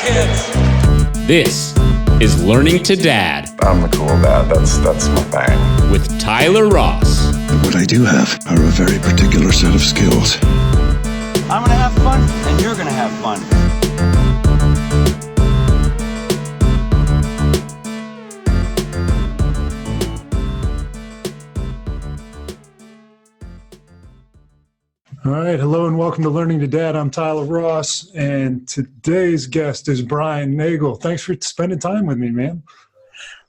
This is Learning to Dad. I'm the cool dad. That's my thing. With Tyler Ross. What I do have are a very particular set of skills. I'm going to have fun, and you're going to have fun. All right. Hello and welcome to Learning to Dad. I'm Tyler Ross, and today's guest is Brian Nagel. Thanks for spending time with me, man.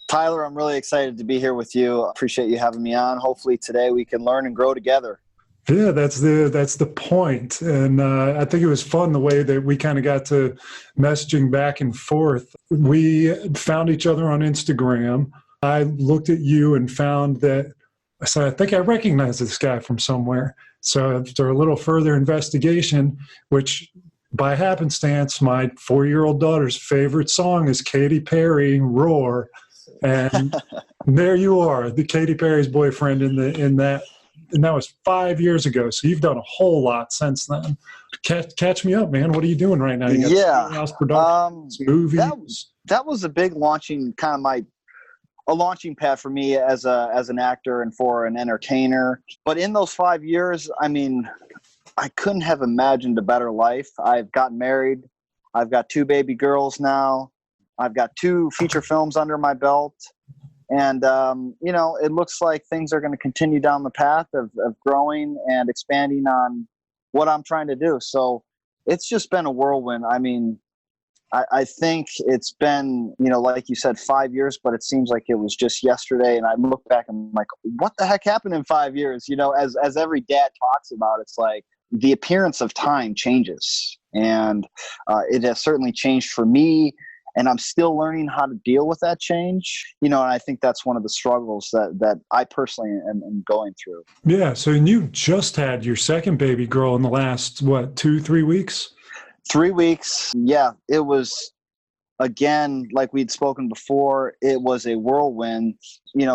Tyler, I'm really excited to be here with you. Appreciate you having me on. Hopefully today we can learn and grow together. Yeah, that's the point. And I think it was fun the way that we kind of got to messaging back and forth. We found each other on Instagram. I looked at you and found that, I said, I think I recognize this guy from somewhere. So after a little further investigation, which by happenstance, my 4-year-old daughter's favorite song is Katy Perry, Roar. And there you are, the Katy Perry's boyfriend in that. And that was 5 years ago. So you've done a whole lot since then. Catch me up, man. What are you doing right now? You got house productions, movies. That was a big launching, kind of a launching pad for me as an actor and for an entertainer. But in those 5 years, I mean, I couldn't have imagined a better life. I've gotten married. I've got 2 baby girls now. I've got 2 feature films under my belt. And, it looks like things are going to continue down the path of growing and expanding on what I'm trying to do. So it's just been a whirlwind. I mean, I think it's been, like you said, 5 years, but it seems like it was just yesterday. And I look back and I'm like, what the heck happened in 5 years? As every dad talks about, it's like the appearance of time changes. And it has certainly changed for me. And I'm still learning how to deal with that change, and I think that's one of the struggles that I personally am going through. Yeah. So you just had your second baby girl in the last, 2-3 weeks? 3 weeks. Yeah. It was, again, like we'd spoken before, it was a whirlwind.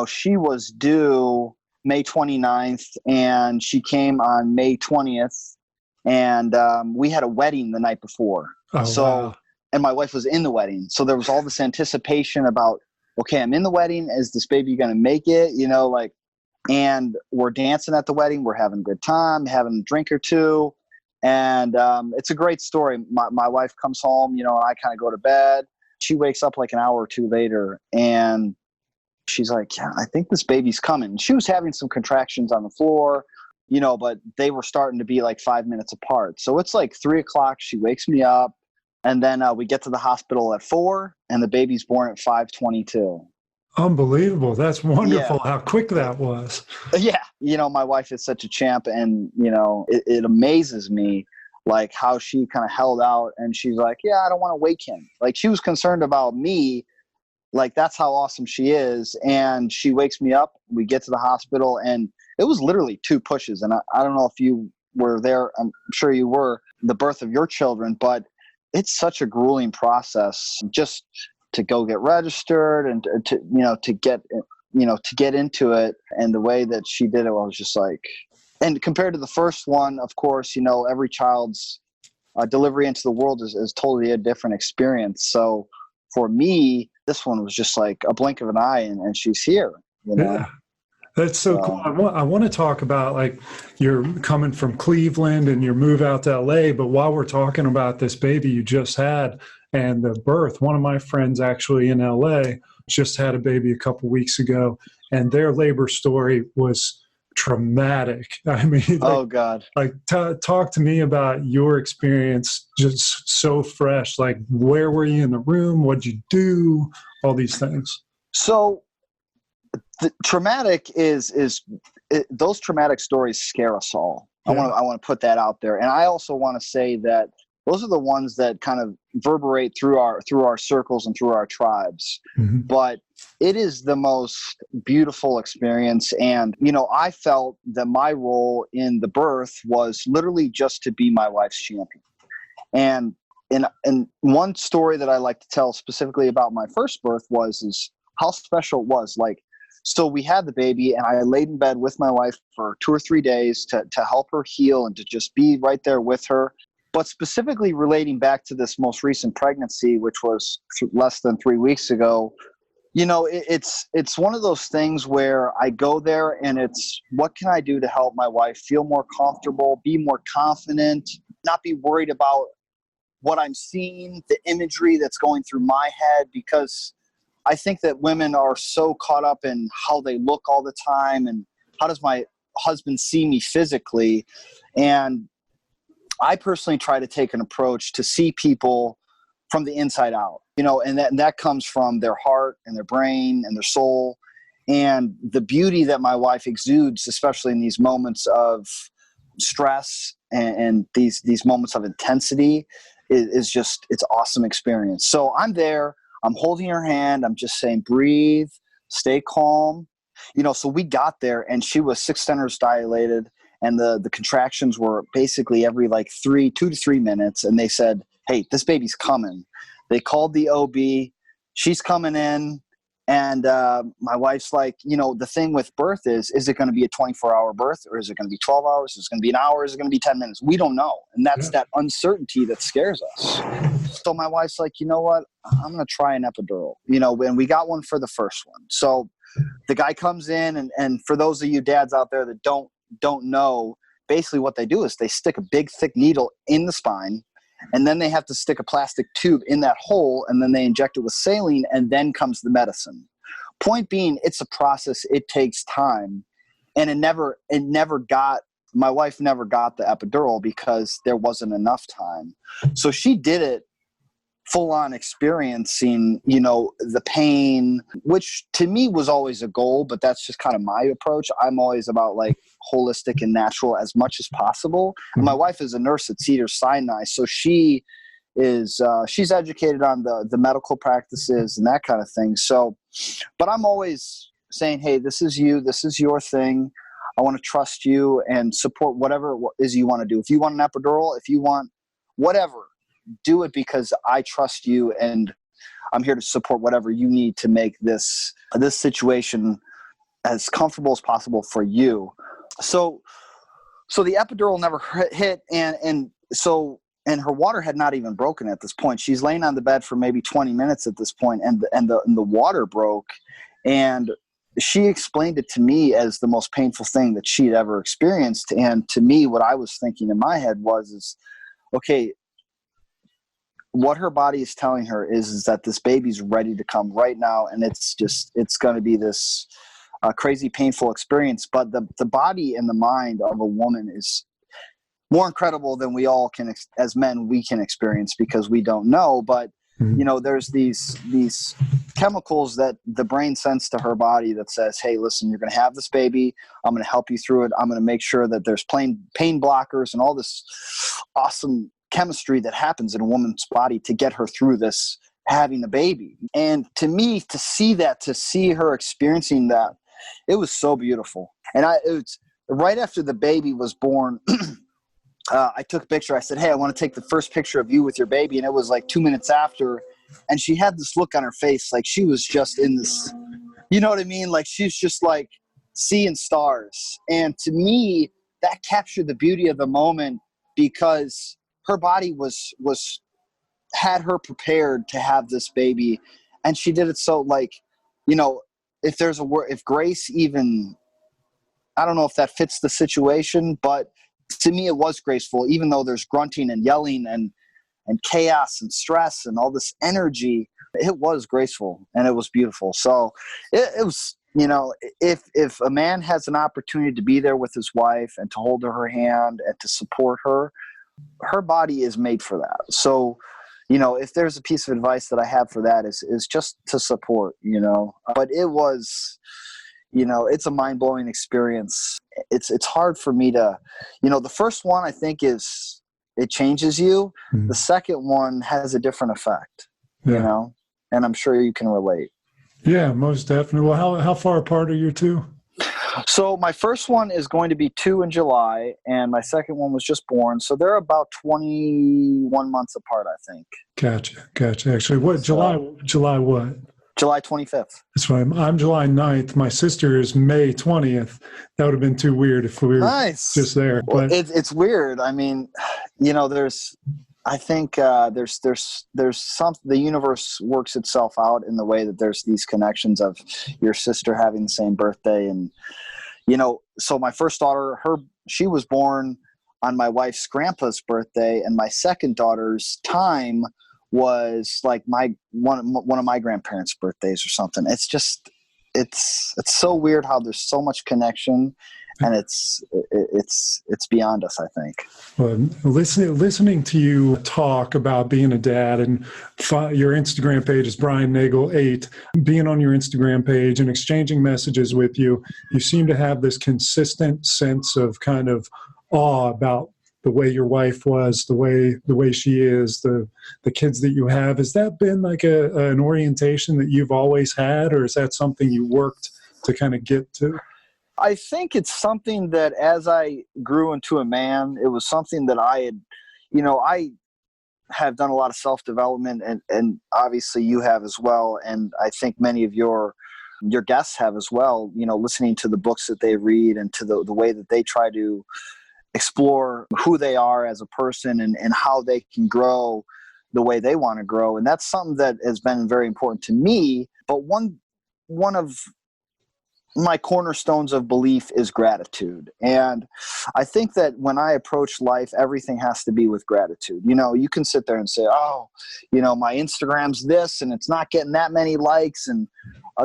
She was due May 29th and she came on May 20th. And we had a wedding the night before. Oh, so. Wow. And my wife was in the wedding. So there was all this anticipation about, okay, I'm in the wedding. Is this baby going to make it? And we're dancing at the wedding. We're having a good time, having a drink or two. And it's a great story. My wife comes home, and I kind of go to bed. She wakes up like an hour or two later and she's like, yeah, I think this baby's coming. She was having some contractions on the floor, but they were starting to be like 5 minutes apart. So it's like 3:00. She wakes me up. And then we get to the hospital at 4, and the baby's born at 5:22. Unbelievable. That's wonderful. Yeah. How quick that was. Yeah. My wife is such a champ, and, it amazes me, like, how she kind of held out, and she's like, yeah, I don't want to wake him. Like, she was concerned about me. Like, that's how awesome she is. And she wakes me up. We get to the hospital, and it was literally 2 pushes. And I don't know if you were there. I'm sure you were, the birth of your children, but it's such a grueling process just to go get registered and to get into it. And the way that she did it, I was just like, and compared to the first one, of course, every child's delivery into the world is totally a different experience. So for me, this one was just like a blink of an eye and she's here, Yeah. That's so cool. I want to talk about, like, you're coming from Cleveland and your move out to LA, but while we're talking about this baby you just had and the birth, one of my friends actually in LA just had a baby a couple weeks ago, and their labor story was traumatic. I mean, oh God. Talk to me about your experience, just so fresh. Like, where were you in the room? What'd you do? All these things. So the traumatic those traumatic stories scare us all. Yeah. I want to put that out there. And I also want to say that those are the ones that kind of reverberate through our circles and through our tribes. Mm-hmm. But it is the most beautiful experience. And, I felt that my role in the birth was literally just to be my wife's champion. And one story that I like to tell specifically about my first birth is how special it was. Like, so we had the baby and I laid in bed with my wife for 2 or 3 days to help her heal and to just be right there with her. But specifically relating back to this most recent pregnancy, which was less than 3 weeks ago, it's one of those things where I go there and it's, what can I do to help my wife feel more comfortable, be more confident, not be worried about what I'm seeing, the imagery that's going through my head, because I think that women are so caught up in how they look all the time and how does my husband see me physically. And I personally try to take an approach to see people from the inside out, and that comes from their heart and their brain and their soul. And the beauty that my wife exudes, especially in these moments of stress and these moments of intensity, is just, it's awesome experience. So I'm there, I'm holding her hand, I'm just saying, breathe, stay calm. So we got there and she was 6 centers dilated, and the contractions were basically every 2 to 3 minutes. And they said, hey, this baby's coming. They called the OB, she's coming in. And my wife's like, the thing with birth is it going to be a 24-hour birth, or is it going to be 12 hours? Is it going to be an hour? Is it going to be 10 minutes? We don't know. And that's that uncertainty that scares us. So my wife's like, you know what? I'm going to try an epidural, and we got one for the first one. So the guy comes in, and for those of you dads out there that don't know, basically what they do is they stick a big thick needle in the spine, and then they have to stick a plastic tube in that hole, and then they inject it with saline, and then comes the medicine. Point being, it's a process. It takes time. And my wife never got the epidural because there wasn't enough time. So she did it full on, experiencing, the pain, which to me was always a goal, but that's just kind of my approach. I'm always about holistic and natural as much as possible. And my wife is a nurse at Cedars-Sinai, so she is she's educated on the medical practices and that kind of thing. So, but I'm always saying, hey, this is your thing. I want to trust you and support whatever it is you want to do. If you want an epidural, if you want whatever, do it, because I trust you and I'm here to support whatever you need to make this situation as comfortable as possible for you. So the epidural never hit, and her water had not even broken at this point. She's laying on the bed for maybe 20 minutes at this point, and the water broke, and she explained it to me as the most painful thing that she'd ever experienced. And to me, what I was thinking in my head is, okay, what her body is telling her is that this baby's ready to come right now, and it's going to be this crazy, painful experience. But the body and the mind of a woman is more incredible than we all can, as men, we can experience, because we don't know. But there's these chemicals that the brain sends to her body that says, hey, listen, you're going to have this baby. I'm going to help you through it. I'm going to make sure that there's pain blockers and all this awesome chemistry that happens in a woman's body to get her through this, having a baby. And to me, to see her experiencing that, it was so beautiful. And it was right after the baby was born. I took a picture. I said, hey, I want to take the first picture of you with your baby. And it was 2 minutes after. And she had this look on her face, like she was just in this, you know what I mean? Like she's just seeing stars. And to me, that captured the beauty of the moment, because her body had her prepared to have this baby. And she did it so if there's a word, if grace even, I don't know if that fits the situation, but to me it was graceful, even though there's grunting and yelling and chaos and stress and all this energy. It was graceful and it was beautiful. So it was, if a man has an opportunity to be there with his wife and to hold her hand and to support her body is made for that. So, if there's a piece of advice that I have for that is just to support, but it was, it's a mind-blowing experience. It's hard for me to, the first one I think it changes you. Mm-hmm. The second one has a different effect, and I'm sure you can relate. Yeah, most definitely. Well, how far apart are your two? So my first one is going to be 2 in July, and my second one was just born. So they're about 21 months apart, I think. Gotcha. Actually, what, July what? July 25th. That's why I'm July 9th. My sister is May 20th. That would have been too weird if we were Nice. just there. Well, But it's weird. I mean, I think there's some, the universe works itself out in the way that there's these connections of your sister having the same birthday. And, so my first daughter, she was born on my wife's grandpa's birthday, and my second daughter's time was like one of my grandparents' birthdays or something. It's just, it's so weird how there's so much connection, and it's beyond us, I think. well, listening to you talk about being a dad, and your Instagram page is Brian Nagel 8, being on your Instagram page and exchanging messages with you, you seem to have this consistent sense of kind of awe about the way your wife was, the way she is, the kids that you have. Has that been like an orientation that you've always had, or is that something you worked to kind of get to? I think it's something that as I grew into a man, it was something that I have done a lot of self-development, and obviously you have as well. And I think many of your guests have as well, listening to the books that they read and to the way that they try to explore who they are as a person and how they can grow the way they want to grow. And that's something that has been very important to me. But one of my cornerstones of belief is gratitude. And I think that when I approach life, everything has to be with gratitude. You can sit there and say, oh, my Instagram's this and it's not getting that many likes, and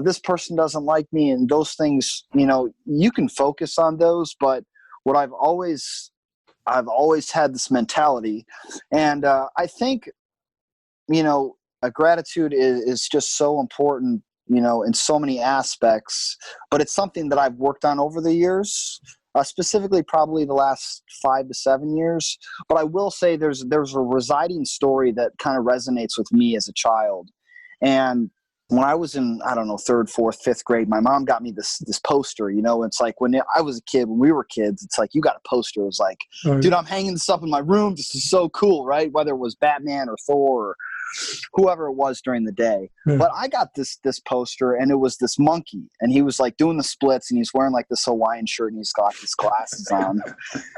this person doesn't like me. And those things, you can focus on those, but what I've always had this mentality, and I think, gratitude is just so important, in so many aspects, but it's something that I've worked on over the years, specifically probably the last 5 to 7 years. But I will say there's a residing story that kind of resonates with me as a child. And when I was in, I don't know, 3rd, 4th, 5th grade, my mom got me this poster. It's like when I was a kid, when we were kids, it's like you got a poster. It was like, dude, I'm hanging this up in my room. This is so cool, right? Whether it was Batman or Thor or whoever it was during the day. Yeah. But I got this poster, and it was this monkey, and he was like doing the splits, and he's wearing like this Hawaiian shirt, and he's got his glasses on,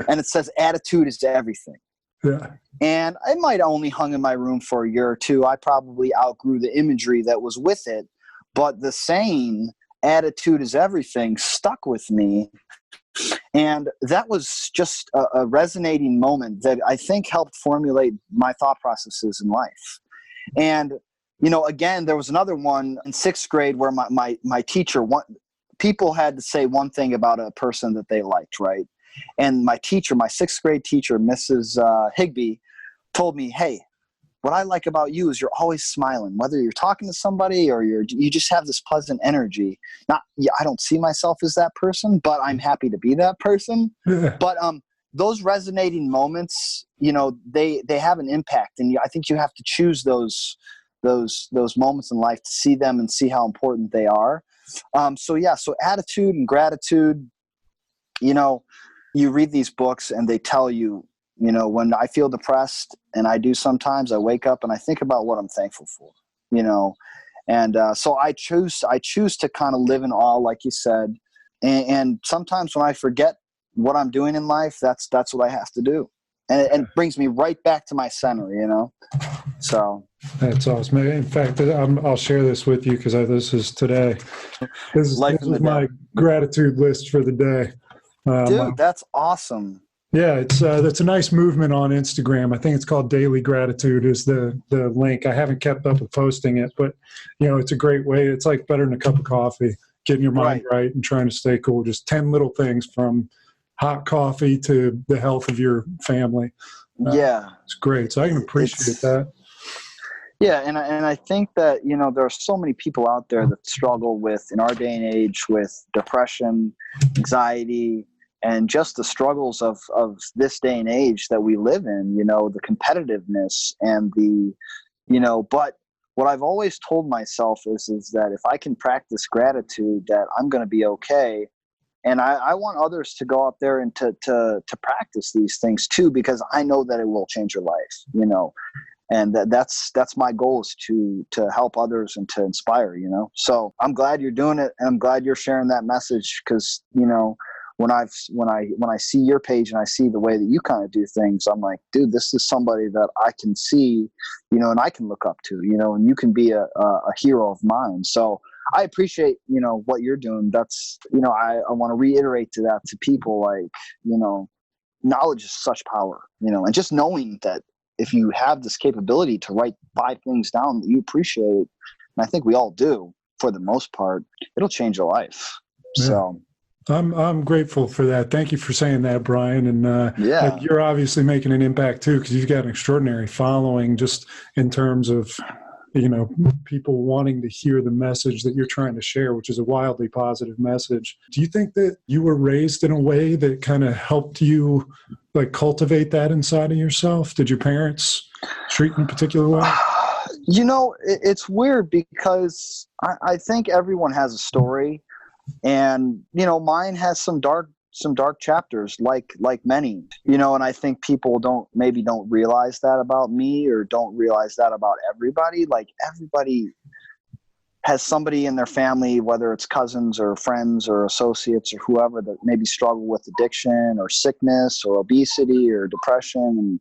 and it says attitude is everything. Yeah. And it might only hung in my room for a year or two. I probably outgrew the imagery that was with it, but the saying attitude is everything stuck with me. And that was just a resonating moment that I think helped formulate my thought processes in life. And, again, there was another one in 6th grade where my teacher, people had to say one thing about a person that they liked, right? And my teacher, my 6th grade teacher, Mrs. Higby, told me, hey, what I like about you is you're always smiling, whether you're talking to somebody or you just have this pleasant energy. I don't see myself as that person, but I'm happy to be that person. Yeah. But those resonating moments, they have an impact, and I think you have to choose those moments in life to see them and see how important they are. So attitude and gratitude, you read these books and they tell you, when I feel depressed, and I do sometimes, I wake up and I think about what I'm thankful for, and so I choose to kind of live in awe, like you said. And sometimes when I forget what I'm doing in life, that's what I have to do. And it brings me right back to my center, So that's awesome. In fact, I'll share this with you because this is today. This is my gratitude list for the day. Dude, that's awesome. Yeah, that's a nice movement on Instagram. I think it's called Daily Gratitude is the link. I haven't kept up with posting it, but it's a great way. It's like better than a cup of coffee, getting your mind right and trying to stay cool. Just 10 little things from hot coffee to the health of your family. It's great. So I can appreciate that. Yeah, and I think that, there are so many people out there that struggle with, in our day and age, with depression, anxiety, and just the struggles of this day and age that we live in, the competitiveness and but what I've always told myself is that if I can practice gratitude, that I'm going to be okay. And I want others to go out there and to practice these things too, because I know that it will change your life, And that's my goal, is to help others and to inspire, So I'm glad you're doing it, and I'm glad you're sharing that message, because, when I see your page and I see the way that you kind of do things, I'm like, dude, this is somebody that I can see, and I can look up to, and you can be a hero of mine. So I appreciate, what you're doing. That's, I want to reiterate to people, like, knowledge is such power, and just knowing that if you have this capability to write 5 things down that you appreciate, and I think we all do for the most part, it'll change your life. Yeah. So I'm grateful for that. Thank you for saying that, Brian. And you're obviously making an impact too, because you've got an extraordinary following, just in terms of, people wanting to hear the message that you're trying to share, which is a wildly positive message. Do you think that you were raised in a way that kind of helped you, like, cultivate that inside of yourself? Did your parents treat you in a particular way? It's weird, because I think everyone has a story, and, mine has some dark chapters, like many, and I think people don't realize that about me, or don't realize that about everybody. Like, everybody has somebody in their family, whether it's cousins or friends or associates or whoever, that maybe struggle with addiction or sickness or obesity or depression.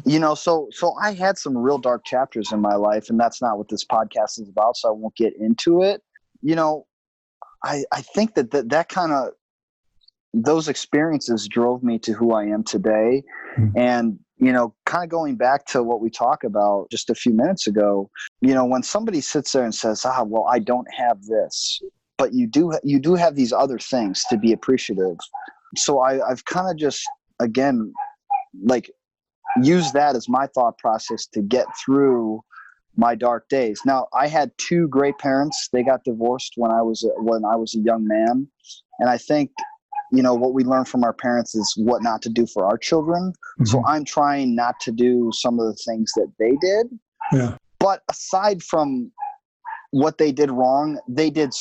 And, so I had some real dark chapters in my life, and that's not what this podcast is about, so I won't get into it. I think that kind of, those experiences drove me to who I am today. Mm-hmm. And, kind of going back to what we talked about just a few minutes ago, when somebody sits there and says, well, I don't have this, but you do have these other things to be appreciative. So I've kind of just, again, like, use that as my thought process to get through my dark days. Now, I had 2 great parents. They got divorced when I was a young man. And I think, what we learn from our parents is what not to do for our children. Mm-hmm. So I'm trying not to do some of the things that they did. Yeah. But aside from what they did wrong, they did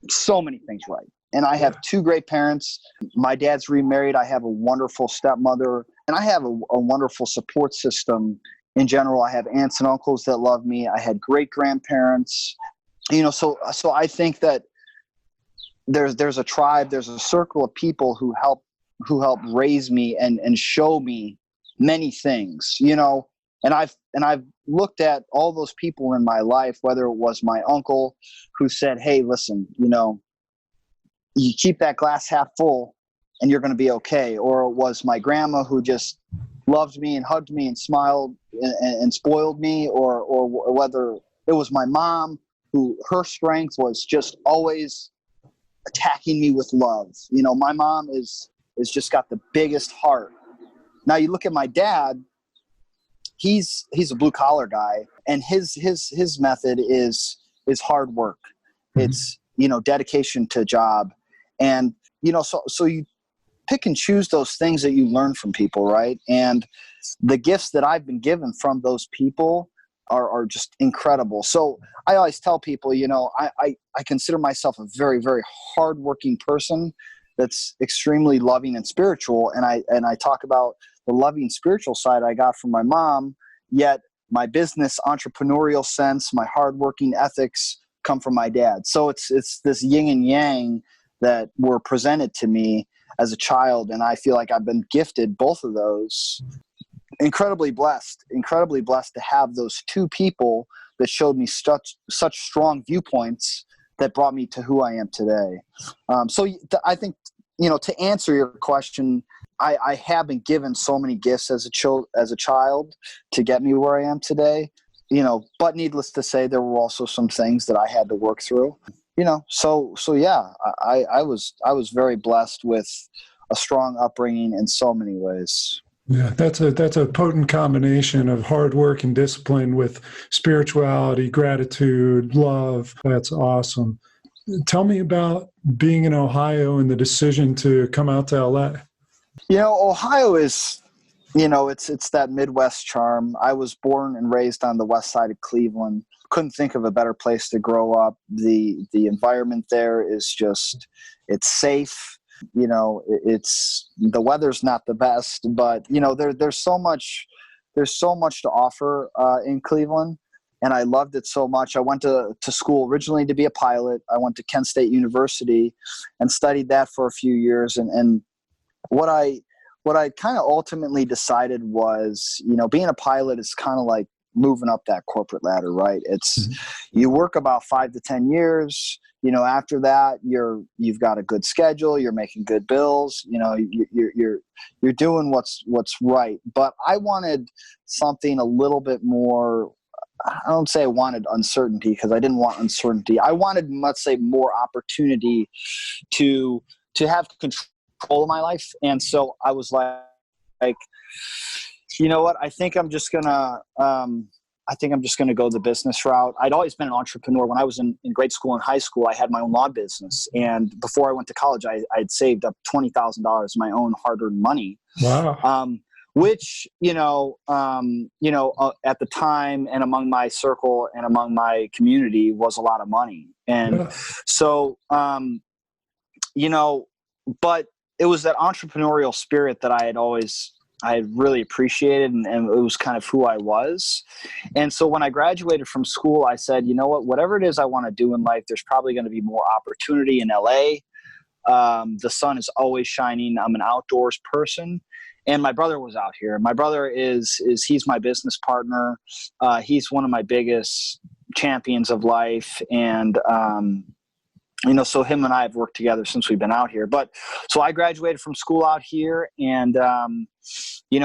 so many things right. And I have 2 great parents. My dad's remarried. I have a wonderful stepmother, and I have a wonderful support system in general. I have aunts and uncles that love me. I had great grandparents, so I think that there's a tribe, there's a circle of people who help raise me and show me many things, and I've looked at all those people in my life, whether it was my uncle who said, hey, listen, you keep that glass half full and you're going to be okay. Or it was my grandma who just loved me and hugged me and smiled and spoiled me, or whether it was my mom who, her strength was just always attacking me with love. My mom is just got the biggest heart. Now you look at my dad, he's a blue collar guy, and his method is hard work. Mm-hmm. It's, dedication to job. And, so you pick and choose those things that you learn from people, right? And the gifts that I've been given from those people are just incredible. So I always tell people, I consider myself a very, very hardworking person that's extremely loving and spiritual. And I talk about the loving spiritual side I got from my mom, yet my business entrepreneurial sense, my hardworking ethics come from my dad. So it's this yin and yang that were presented to me as a child. And I feel like I've been gifted both of those. Incredibly blessed to have those 2 people that showed me such strong viewpoints that brought me to who I am today. So I think, to answer your question, I have been given so many gifts as a child to get me where I am today, but needless to say, there were also some things that I had to work through, so yeah, I was very blessed with a strong upbringing in so many ways. Yeah, that's a potent combination of hard work and discipline with spirituality, gratitude, love. That's awesome. Tell me about being in Ohio and the decision to come out to LA. Ohio is, it's that Midwest charm. I was born and raised on the west side of Cleveland. Couldn't think of a better place to grow up. The environment there is just, it's safe. It's, the weather's not the best, but there's so much there's so much to offer in Cleveland, and I loved it so much. I went to school originally to be a pilot. I went to Kent State University and studied that for a few years. And what I kind of ultimately decided was, being a pilot is kind of like moving up that corporate ladder, right? It's you work about 5 to 10 years. After that, you've got a good schedule. You're making good bills. You're doing what's right. But I wanted something a little bit more. I don't say I wanted uncertainty, because I didn't want uncertainty. I wanted, let's say, more opportunity to have control of my life. And so I was like, you know what? I think I'm just gonna go the business route. I'd always been an entrepreneur. When I was in grade school and high school, I had my own law business. And before I went to college, I had saved up $20,000 of my own hard-earned money. Wow. Which, at the time and among my circle and among my community was a lot of money. And so, but it was that entrepreneurial spirit that I really appreciated, and it was kind of who I was. And so when I graduated from school, I said, you know what, whatever it is I want to do in life, there's probably going to be more opportunity in LA. The sun is always shining. I'm an outdoors person. And my brother was out here. My brother he's my business partner. He's one of my biggest champions of life. And, so him and I have worked together since we've been out here. But so I graduated from school out here, and,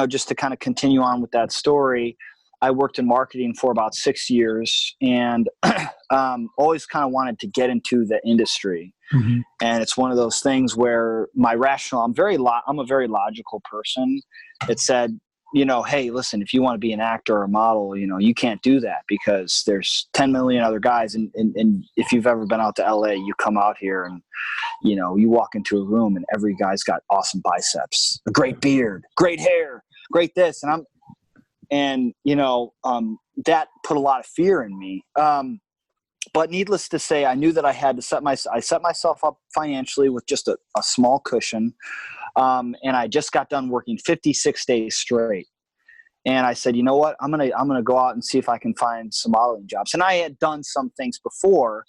just to kind of continue on with that story, I worked in marketing for about 6 years, and always kind of wanted to get into the industry. Mm-hmm. And it's one of those things where my rational, I'm a very logical person. It said, hey, listen, if you want to be an actor or a model, you can't do that because there's 10 million other guys. And if you've ever been out to LA, you come out here and, you walk into a room and every guy's got awesome biceps, a great beard, great hair, great this. And that put a lot of fear in me. But needless to say, I knew that I had to I set myself up financially with just a small cushion. And I just got done working 56 days straight. And I said, you know what, I'm going to go out and see if I can find some modeling jobs. And I had done some things before,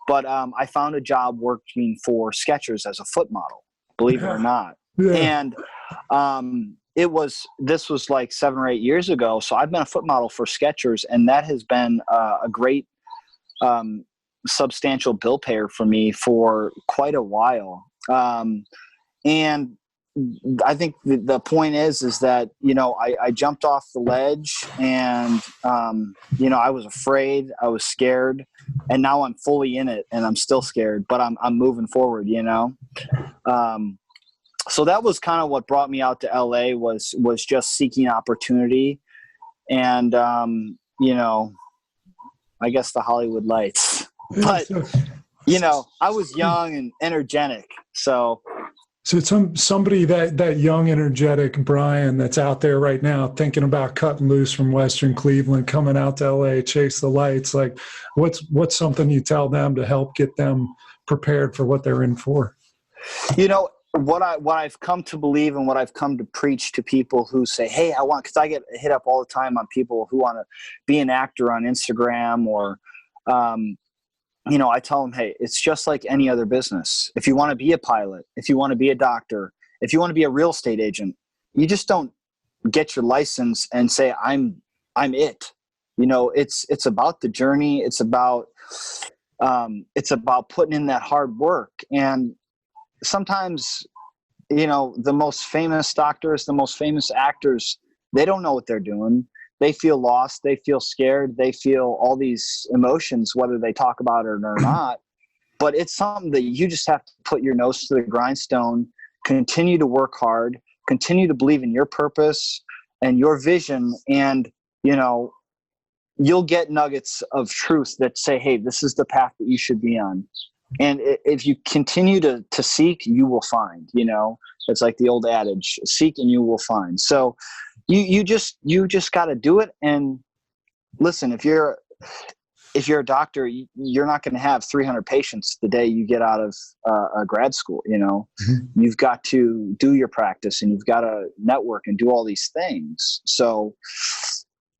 but I found a job working for Skechers as a foot model, believe it or not. Yeah. And this was like 7 or 8 years ago. So I've been a foot model for Skechers, and that has been a great substantial bill payer for me for quite a while. And I think the point is that, I jumped off the ledge, and, I was afraid, I was scared, and now I'm fully in it, and I'm still scared, but I'm moving forward, So that was kind of what brought me out to LA was just seeking opportunity. And, I guess the Hollywood lights, but I was young and energetic. So somebody that young, energetic Brian that's out there right now thinking about cutting loose from Western Cleveland, coming out to LA, chase the lights, like what's something you tell them to help get them prepared for what they're in for? What I've come to believe and what I've come to preach to people who say, hey, because I get hit up all the time on people who want to be an actor on Instagram or, I tell them, hey, it's just like any other business. If you want to be a pilot, if you want to be a doctor, if you want to be a real estate agent, you just don't get your license and say, I'm it. It's about the journey. It's about putting in that hard work. And sometimes, the most famous doctors, the most famous actors, they don't know what they're doing. They feel lost. They feel scared. They feel all these emotions, whether they talk about it or not. But it's something that you just have to put your nose to the grindstone, continue to work hard, continue to believe in your purpose and your vision. And, you'll get nuggets of truth that say, hey, this is the path that you should be on. And if you continue to seek, you will find, it's like the old adage, seek and you will find. So you just got to do it. And listen, if you're a doctor, you're not going to have 300 patients the day you get out of a grad school. Mm-hmm. You've got to do your practice and you've got to network and do all these things. So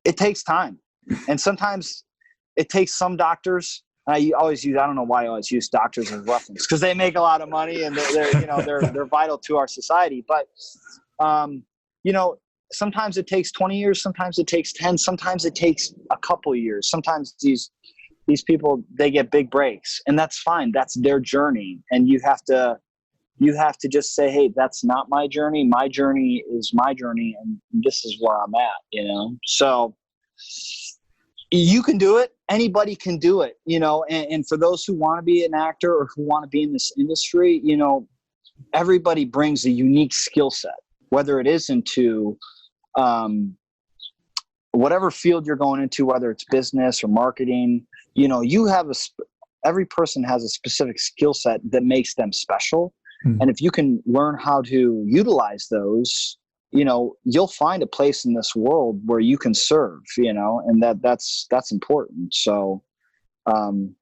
it takes time. And sometimes it takes some doctors. I don't know why I always use doctors as reference, because they make a lot of money and they're vital to our society. But, sometimes it takes 20 years, sometimes it takes 10, sometimes it takes a couple years. Sometimes these people, they get big breaks, and that's fine. That's their journey. And you have to just say, hey, that's not my journey. My journey is my journey, and this is where I'm at, So you can do it. Anybody can do it, and for those who want to be an actor or who want to be in this industry, everybody brings a unique skill set, whether it is into whatever field you're going into, whether it's business or marketing. You have every person has a specific skill set that makes them special. Mm-hmm. And if you can learn how to utilize those, you'll find a place in this world where you can serve, and that's important. So, and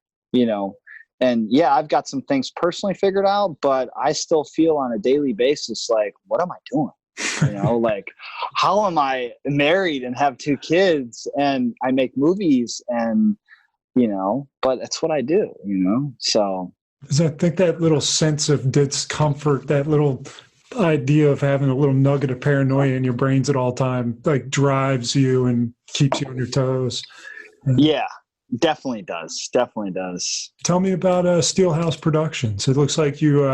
yeah, I've got some things personally figured out, but I still feel on a daily basis, like, what am I doing? Like, how am I married and have 2 kids and I make movies and, but that's what I do, so. I think that little sense of discomfort, that little idea of having a little nugget of paranoia in your brains at all time, like drives you and keeps you on your toes. Yeah, definitely does. Definitely does. Tell me about Steelhouse Productions. It looks like you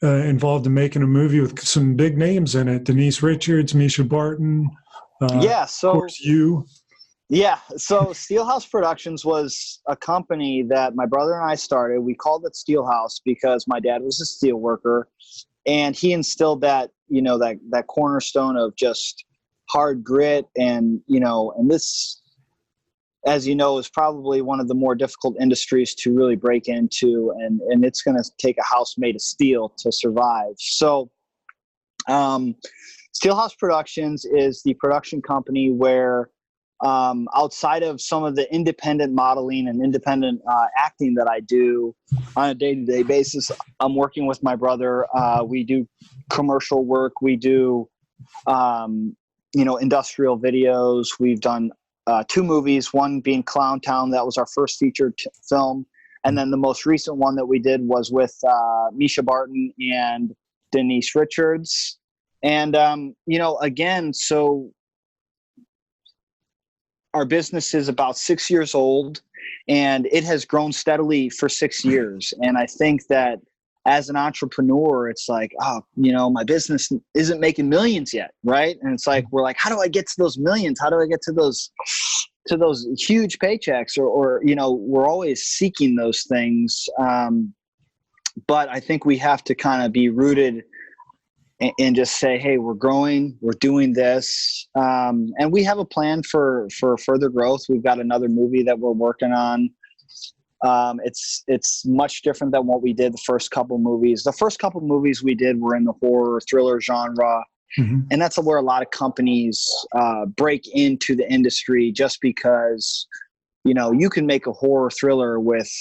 involved in making a movie with some big names in it. Denise Richards, Misha Barton. Yeah. So, of course, you. Yeah. So Steelhouse Productions was a company that my brother and I started. We called it Steelhouse because my dad was a steel worker, and he instilled that, that cornerstone of just hard grit. And, and this, as you know, is probably one of the more difficult industries to really break into. And it's going to take a house made of steel to survive. So Steelhouse Productions is the production company where, outside of some of the independent modeling and independent acting that I do on a day-to-day basis, I'm working with my brother. We do commercial work. We do, industrial videos. We've done 2 movies, one being Clown Town. That was our first featured film. And then the most recent one that we did was with Misha Barton and Denise Richards. And, again, so our business is about 6 years old, and it has grown steadily for 6 years. And I think that as an entrepreneur, it's like, my business isn't making millions yet, right? And it's like, we're like, how do I get to those millions? How do I get to those huge paychecks? Or we're always seeking those things. But I think we have to kind of be rooted and just say, hey, we're growing, we're doing this. And we have a plan for further growth. We've got another movie that we're working on. It's much different than what we did the first couple movies. The first couple movies we did were in the horror thriller genre. Mm-hmm. And that's where a lot of companies break into the industry, just because, you can make a horror thriller with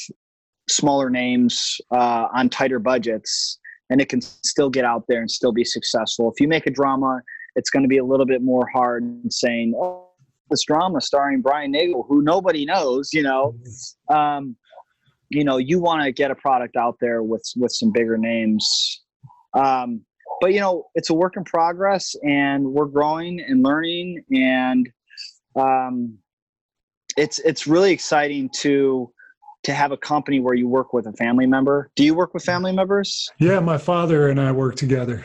smaller names on tighter budgets, and it can still get out there and still be successful. If you make a drama, it's going to be a little bit more hard saying, oh, this drama starring Brian Nagel, who nobody knows, you want to get a product out there with some bigger names. But, it's a work in progress, and we're growing and learning. And it's really exciting to have a company where you work with a family member. Do you work with family members? Yeah, my father and I work together.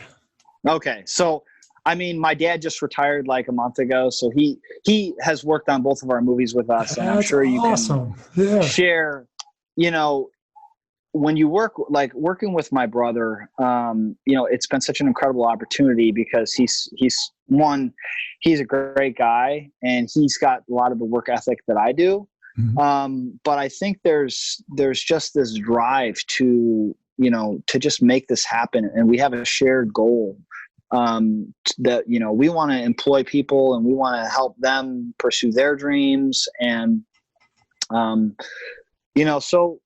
Okay. So, my dad just retired like a month ago, so he has worked on both of our movies with us. And I'm sure you awesome. Can share, when you working with my brother, it's been such an incredible opportunity because he's a great guy, and he's got a lot of the work ethic that I do. Mm-hmm. But I think there's just this drive to just make this happen. And we have a shared goal, that, we want to employ people and we want to help them pursue their dreams. And, so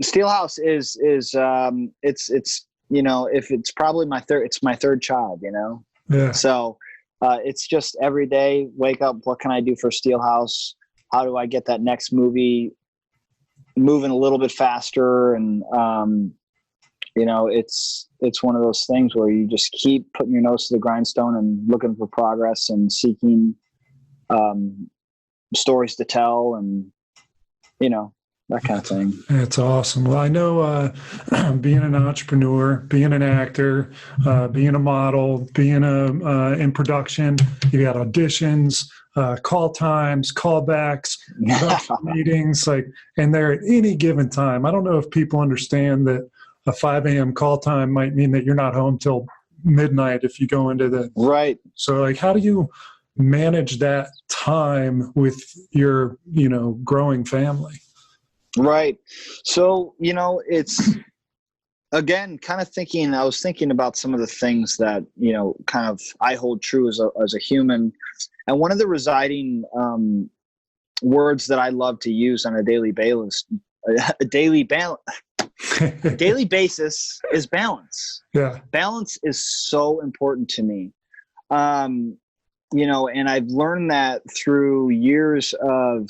Steelhouse is if it's probably my third child, Yeah. So, It's just every day, wake up, what can I do for Steelhouse? How do I get that next movie moving a little bit faster? And, it's one of those things where you just keep putting your nose to the grindstone and looking for progress and seeking stories to tell and, that kind of thing. That's awesome. Well, I know being an entrepreneur, being an actor, being a model, being in production, you got auditions, call times, callbacks, production meetings, and they're at any given time. I don't know if people understand that a 5 a.m. call time might mean that you're not home till midnight if you go into the right. So how do you manage that time with your, growing family? Right. So, it's, again, I was thinking about some of the things that, kind of I hold true as a human. And one of the residing words that I love to use on a daily basis is balance. Yeah. Balance is so important to me. And I've learned that through years of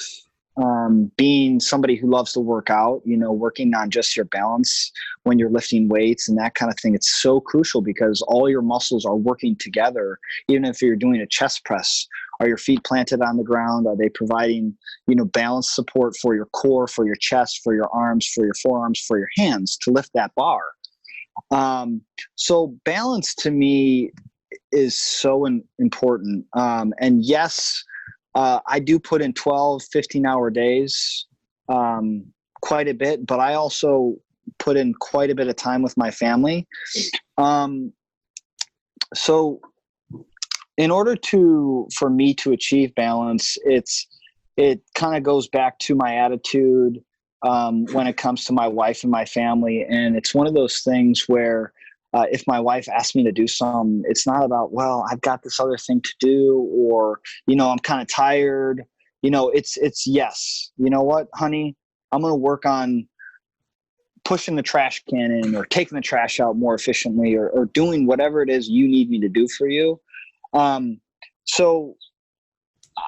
being somebody who loves to work out, working on just your balance when you're lifting weights and that kind of thing. It's so crucial because all your muscles are working together. Even if you're doing a chest press, are your feet planted on the ground? Are they providing, balance support for your core, for your chest, for your arms, for your forearms, for your hands to lift that bar? So balance to me is so important. And yes, I do put in 12, 15-hour days quite a bit, but I also put in quite a bit of time with my family. So in order for me to achieve balance, it kind of goes back to my attitude when it comes to my wife and my family. And it's one of those things where if my wife asks me to do something, it's not about, well, I've got this other thing to do, or, I'm kind of tired. It's yes. You know what, honey, I'm going to work on pushing the trash can in or taking the trash out more efficiently or doing whatever it is you need me to do for you. So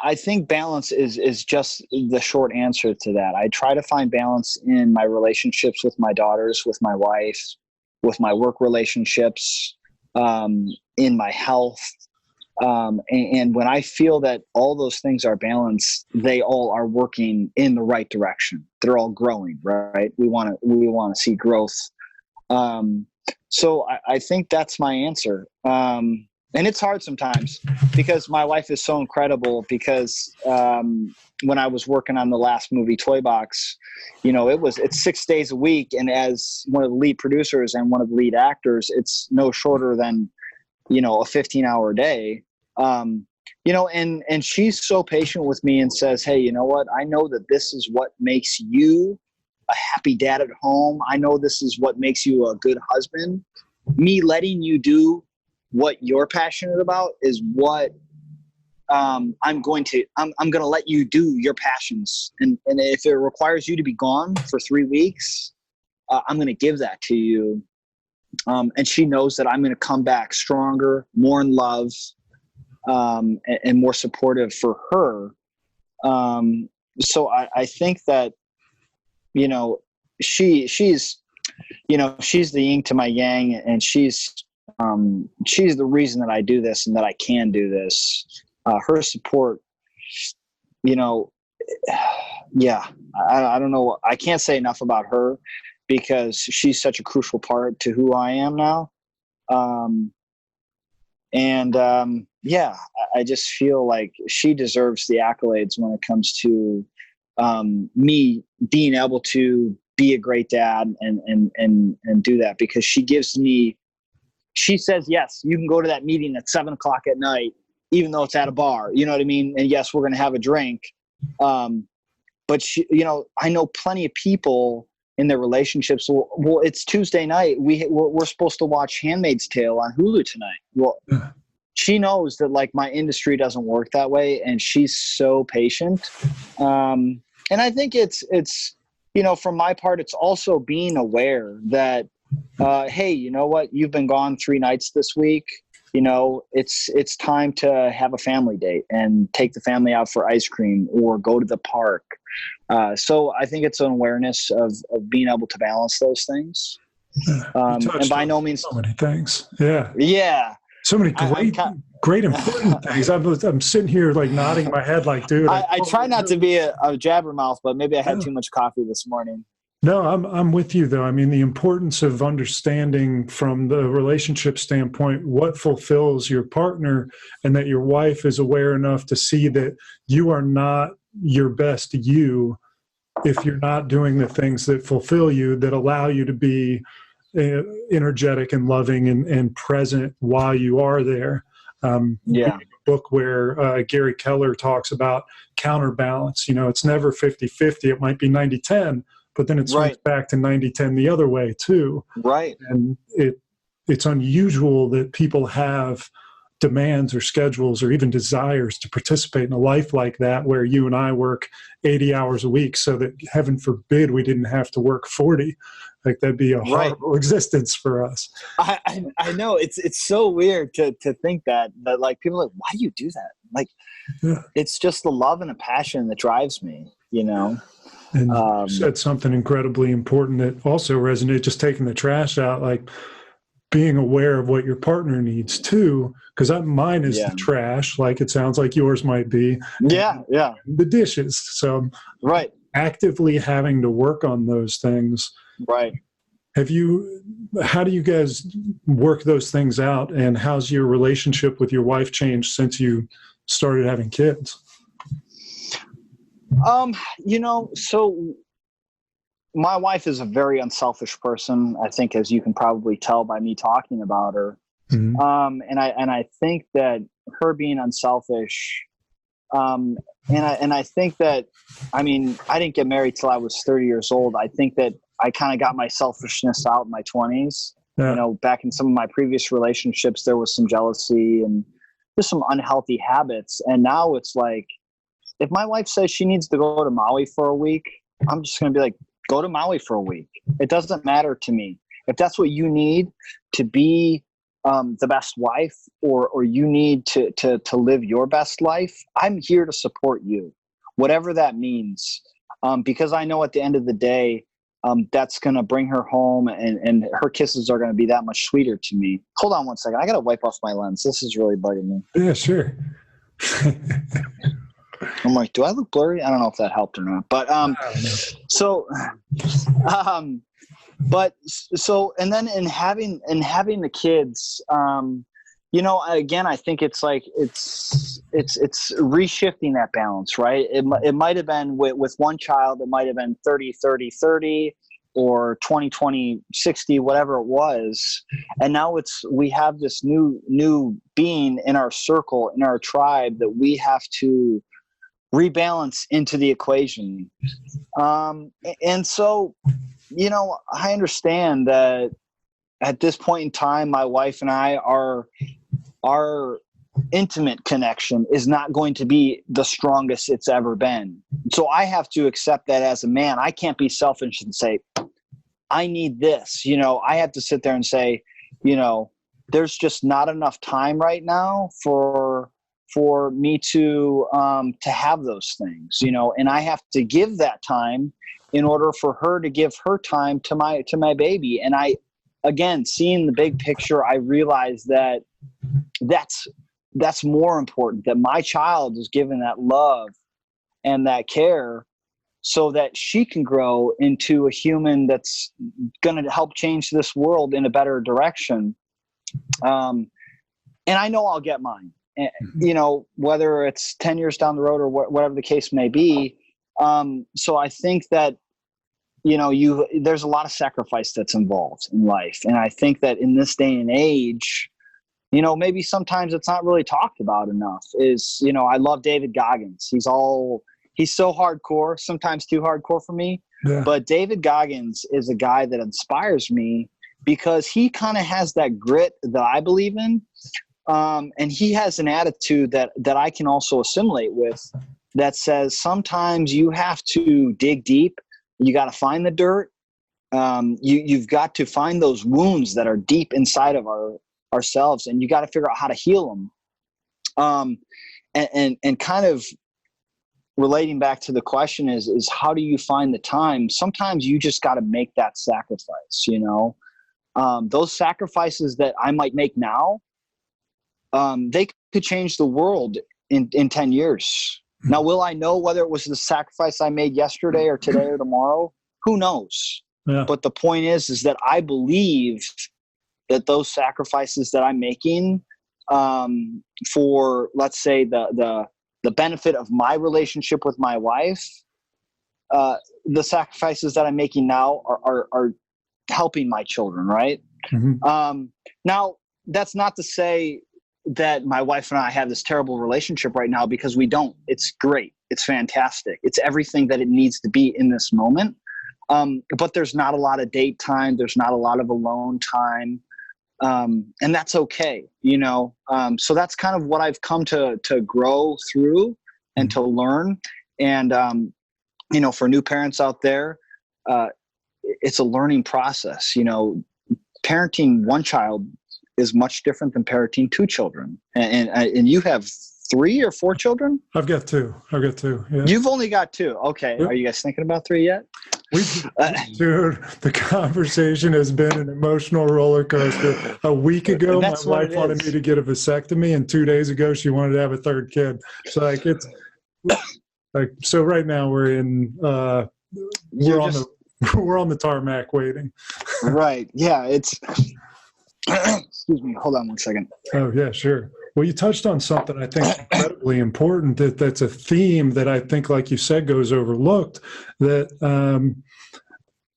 I think balance is just the short answer to that. I try to find balance in my relationships with my daughters, with my wife, with my work relationships, in my health. And when I feel that all those things are balanced, they all are working in the right direction. They're all growing, right? We want to see growth. So I think that's my answer. And it's hard sometimes because my wife is so incredible because, when I was working on the last movie, Toy Box, it's 6 days a week. And as one of the lead producers and one of the lead actors, it's no shorter than, a 15-hour day. And she's so patient with me and says, hey, you know what? I know that this is what makes you a happy dad at home. I know this is what makes you a good husband. Me letting you do what you're passionate about is what I'm going to let you do your passions. And if it requires you to be gone for 3 weeks, I'm going to give that to you. And she knows that I'm going to come back stronger, more in love, and more supportive for her. So I think that, she's the yin to my yang, and she's the reason that I do this and that I can do this. Her support, I don't know. I can't say enough about her because she's such a crucial part to who I am now. I just feel like she deserves the accolades when it comes to me being able to be a great dad and do that, because she says, yes, you can go to that meeting at 7:00 at night, even though it's at a bar, you know what I mean? And yes, we're going to have a drink. But I know plenty of people in their relationships. Well, it's Tuesday night. We're supposed to watch Handmaid's Tale on Hulu tonight. Well, she knows that my industry doesn't work that way, and she's so patient. And I think it's from my part, it's also being aware that, hey, you know what? You've been gone 3 nights this week. it's time to have a family date and take the family out for ice cream or go to the park. So I think it's an awareness of being able to balance those things. And by no means so many things. Yeah. Yeah. So many great important things. I'm sitting here like nodding my head like, dude. I try not to be a jabbermouth, but maybe I had too much coffee this morning. No, I'm with you though. I mean, the importance of understanding from the relationship standpoint what fulfills your partner, and that your wife is aware enough to see that you are not your best you if you're not doing the things that fulfill you, that allow you to be energetic and loving and present while you are there. A book where Gary Keller talks about counterbalance. It's never 50-50. It might be 90-10. But then it swings back to 90-10 the other way too. Right. And it's unusual that people have demands or schedules or even desires to participate in a life like that, where you and I work 80 hours a week so that, heaven forbid, we didn't have to work 40. Like, that'd be a horrible existence for us. I know. It's so weird to think that like, people are like, why do you do that? Like, it's just the love and the passion that drives me, And you said something incredibly important that also resonated, just taking the trash out, like being aware of what your partner needs too, because mine is the trash, like it sounds like yours might be. Yeah. The dishes. So actively having to work on those things. Right. How do you guys work those things out, and how's your relationship with your wife changed since you started having kids? So my wife is a very unselfish person, I think, as you can probably tell by me talking about her. Mm-hmm. And I think that her being unselfish, and I think that, I didn't get married till I was 30 years old. I think that I kind of got my selfishness out in my 20s. Yeah. Back in some of my previous relationships, there was some jealousy and just some unhealthy habits. And now it's like, if my wife says she needs to go to Maui for a week, I'm just going to be like, go to Maui for a week. It doesn't matter to me. If that's what you need to be the best wife, or you need to live your best life, I'm here to support you, whatever that means. Because I know at the end of the day, that's going to bring her home, and her kisses are going to be that much sweeter to me. Hold on one second. I got to wipe off my lens. This is really biting me. Yeah, sure. I'm like, do I look blurry? I don't know if that helped or not, but, and then in having the kids, again, I think it's like, it's reshifting that balance, right? It might've been with one child, it might've been 30-30-30 or 20-20-60, whatever it was. And now we have this new being in our circle, in our tribe, that we have to rebalance into the equation. And so, I understand that at this point in time, my wife and I, our intimate connection is not going to be the strongest it's ever been. So I have to accept that as a man. I can't be selfish and say, I need this. I have to sit there and say, there's just not enough time right now for me to have those things, and I have to give that time in order for her to give her time to my baby. And again, seeing the big picture, I realize that that's more important, that my child is given that love and that care so that she can grow into a human that's going to help change this world in a better direction. And I know I'll get mine. Whether it's 10 years down the road or whatever the case may be. So I think that, there's a lot of sacrifice that's involved in life. And I think that in this day and age, maybe sometimes it's not really talked about enough I love David Goggins. He's so hardcore, sometimes too hardcore for me. Yeah. But David Goggins is a guy that inspires me because he kind of has that grit that I believe in. And he has an attitude that I can also assimilate with, that says sometimes you have to dig deep. You got to find the dirt. You've got to find those wounds that are deep inside of our ourselves, and you got to figure out how to heal them. And kind of relating back to the question is how do you find the time? Sometimes you just got to make that sacrifice, you know. Those sacrifices that I might make now, they could change the world in 10 years. Now, will I know whether it was the sacrifice I made yesterday or today or tomorrow? Who knows? Yeah. But the point is that I believe that those sacrifices that I'm making for, let's say, the benefit of my relationship with my wife, the sacrifices that I'm making now are helping my children, right? Mm-hmm. Now, that's not to say that my wife and I have this terrible relationship right now, because we don't. It's great. It's fantastic. It's everything that it needs to be in this moment. But there's not a lot of date time. There's not a lot of alone time. And that's okay, you know? So that's kind of what I've come to grow through and to learn. And, you know, for new parents out there, it's a learning process. You know, parenting one child is much different than parenting two children. And you have 3 or 4 children? I've got 2. Yeah. You've only got 2. Okay. Yep. Are you guys thinking about 3 yet? Dude, the conversation has been an emotional roller coaster. A week ago, my wife wanted me to get a vasectomy, and 2 days ago, she wanted to have a 3rd kid. So so right now we're on the tarmac waiting. Right. Yeah. Excuse me. Hold on one second. Oh yeah, sure. Well, you touched on something I think is incredibly important. That's a theme that I think, like you said, goes overlooked. That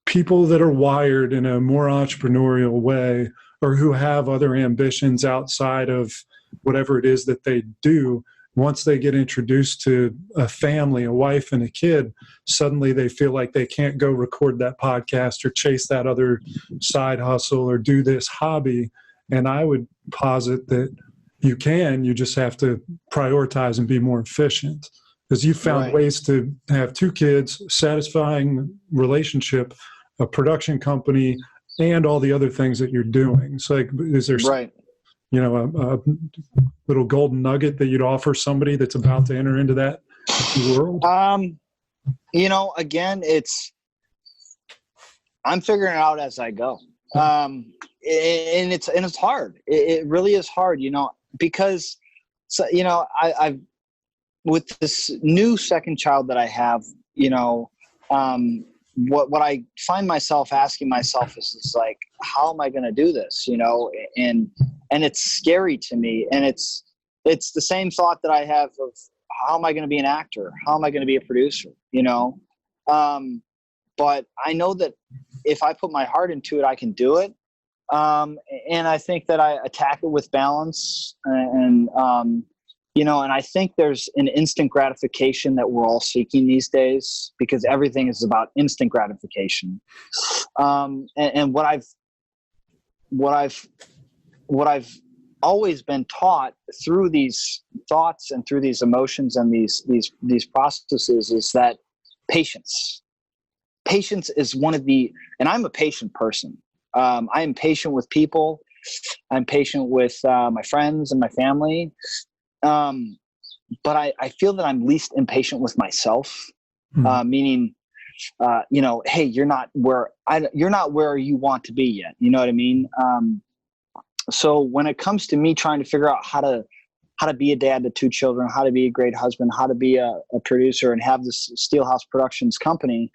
people that are wired in a more entrepreneurial way, or who have other ambitions outside of whatever it is that they do, once they get introduced to a family, a wife and a kid, suddenly they feel like they can't go record that podcast or chase that other side hustle or do this hobby. And I would posit that you just have to prioritize and be more efficient, because you found ways to have 2 kids, satisfying relationship, a production company, and all the other things that you're doing. So like, is there you know, a little golden nugget that you'd offer somebody that's about to enter into that world? You know, again, I'm figuring it out as I go. And it's hard. It really is hard, you know, because, so, you know, I've with this new second child that I have, you know, what I find myself asking myself is like, how am I going to do this? You know, and it's scary to me. And it's the same thought that I have of, how am I going to be an actor? How am I going to be a producer? You know? But I know that if I put my heart into it, I can do it. And I think that I attack it with balance and you know, and I think there's an instant gratification that we're all seeking these days, because everything is about instant gratification. And what I've always been taught through these thoughts and through these emotions and these processes is that patience is one of the, and I'm a patient person. I am patient with people. I'm patient with my friends and my family. But I feel that I'm least impatient with myself, meaning, you know, hey, you're not where you want to be yet. You know what I mean? So when it comes to me trying to figure out how to be a dad to 2 children, how to be a great husband, how to be a producer and have this Steelhouse Productions company,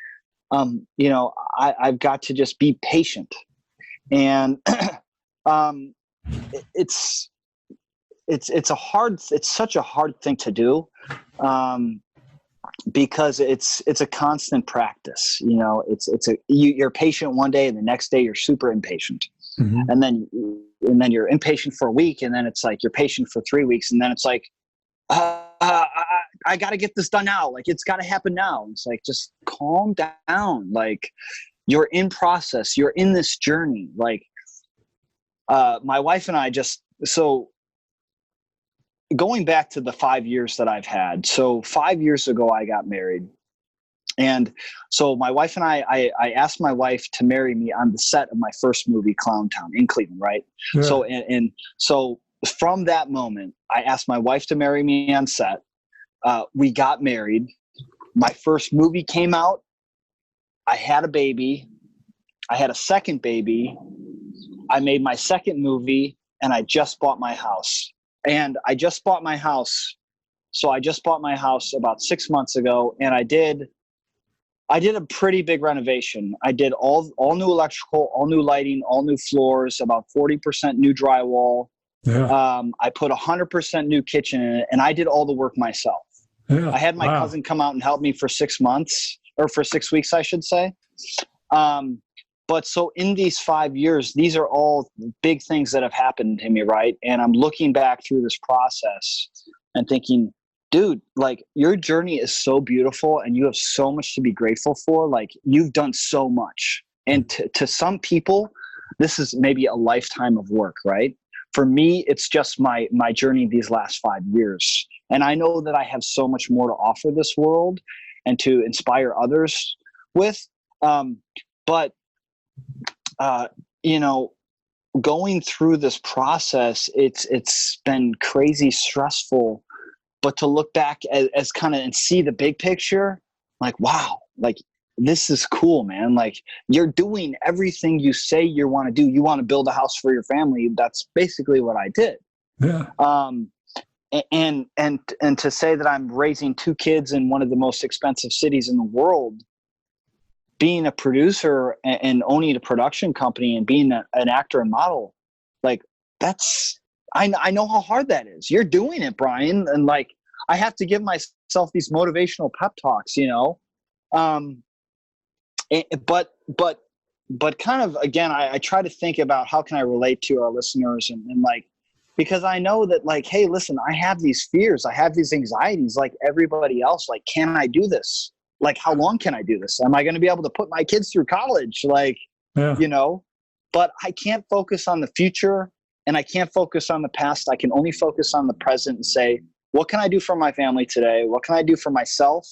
you know, I've got to just be patient. And it's such a hard thing to do, because it's a constant practice. You know, you're patient one day and the next day you're super impatient. Mm-hmm. And then you're impatient for a week, and then it's like you're patient for 3 weeks, and then it's like, I got to get this done now. Like, it's got to happen now. It's like, just calm down. Like, you're in process. You're in this journey. Like, my wife and I so going back to the 5 years that I've had. So 5 years ago, I got married. And so my wife and I asked my wife to marry me on the set of my first movie, Clown Town, in Cleveland, right? Yeah. So from that moment, I asked my wife to marry me on set. We got married. My first movie came out. I had a baby. I had a second baby. I made my second movie, and I just bought my house. And I just bought my house. So I just bought my house about 6 months ago, and I did a pretty big renovation. I did all new electrical, all new lighting, all new floors, about 40% new drywall. Yeah. I put 100% new kitchen in it, and I did all the work myself. Yeah. I had my cousin come out and help me for 6 months, or for 6 weeks, I should say. But so in these 5 years, these are all big things that have happened to me, right? And I'm looking back through this process and thinking, dude, like, your journey is so beautiful and you have so much to be grateful for. Like, you've done so much. And to some people, this is maybe a lifetime of work, right? For me, it's just my journey these last 5 years. And I know that I have so much more to offer this world and to inspire others with. But going through this process, it's been crazy stressful. But to look back as kind of and see the big picture, like, wow, like, this is cool, man. Like, you're doing everything you say you want to do. You want to build a house for your family. That's basically what I did. Yeah. And to say that I'm raising 2 kids in one of the most expensive cities in the world, being a producer and owning a production company and being an actor and model, like, I know how hard that is. You're doing it, Brian. And like, I have to give myself these motivational pep talks, but kind of, again, I try to think about how can I relate to our listeners and like, because I know that, like, hey, listen, I have these fears. I have these anxieties like everybody else. Like, can I do this? Like, how long can I do this? Am I going to be able to put my kids through college? Like, but I can't focus on the future and I can't focus on the past. I can only focus on the present and say, what can I do for my family today? What can I do for myself?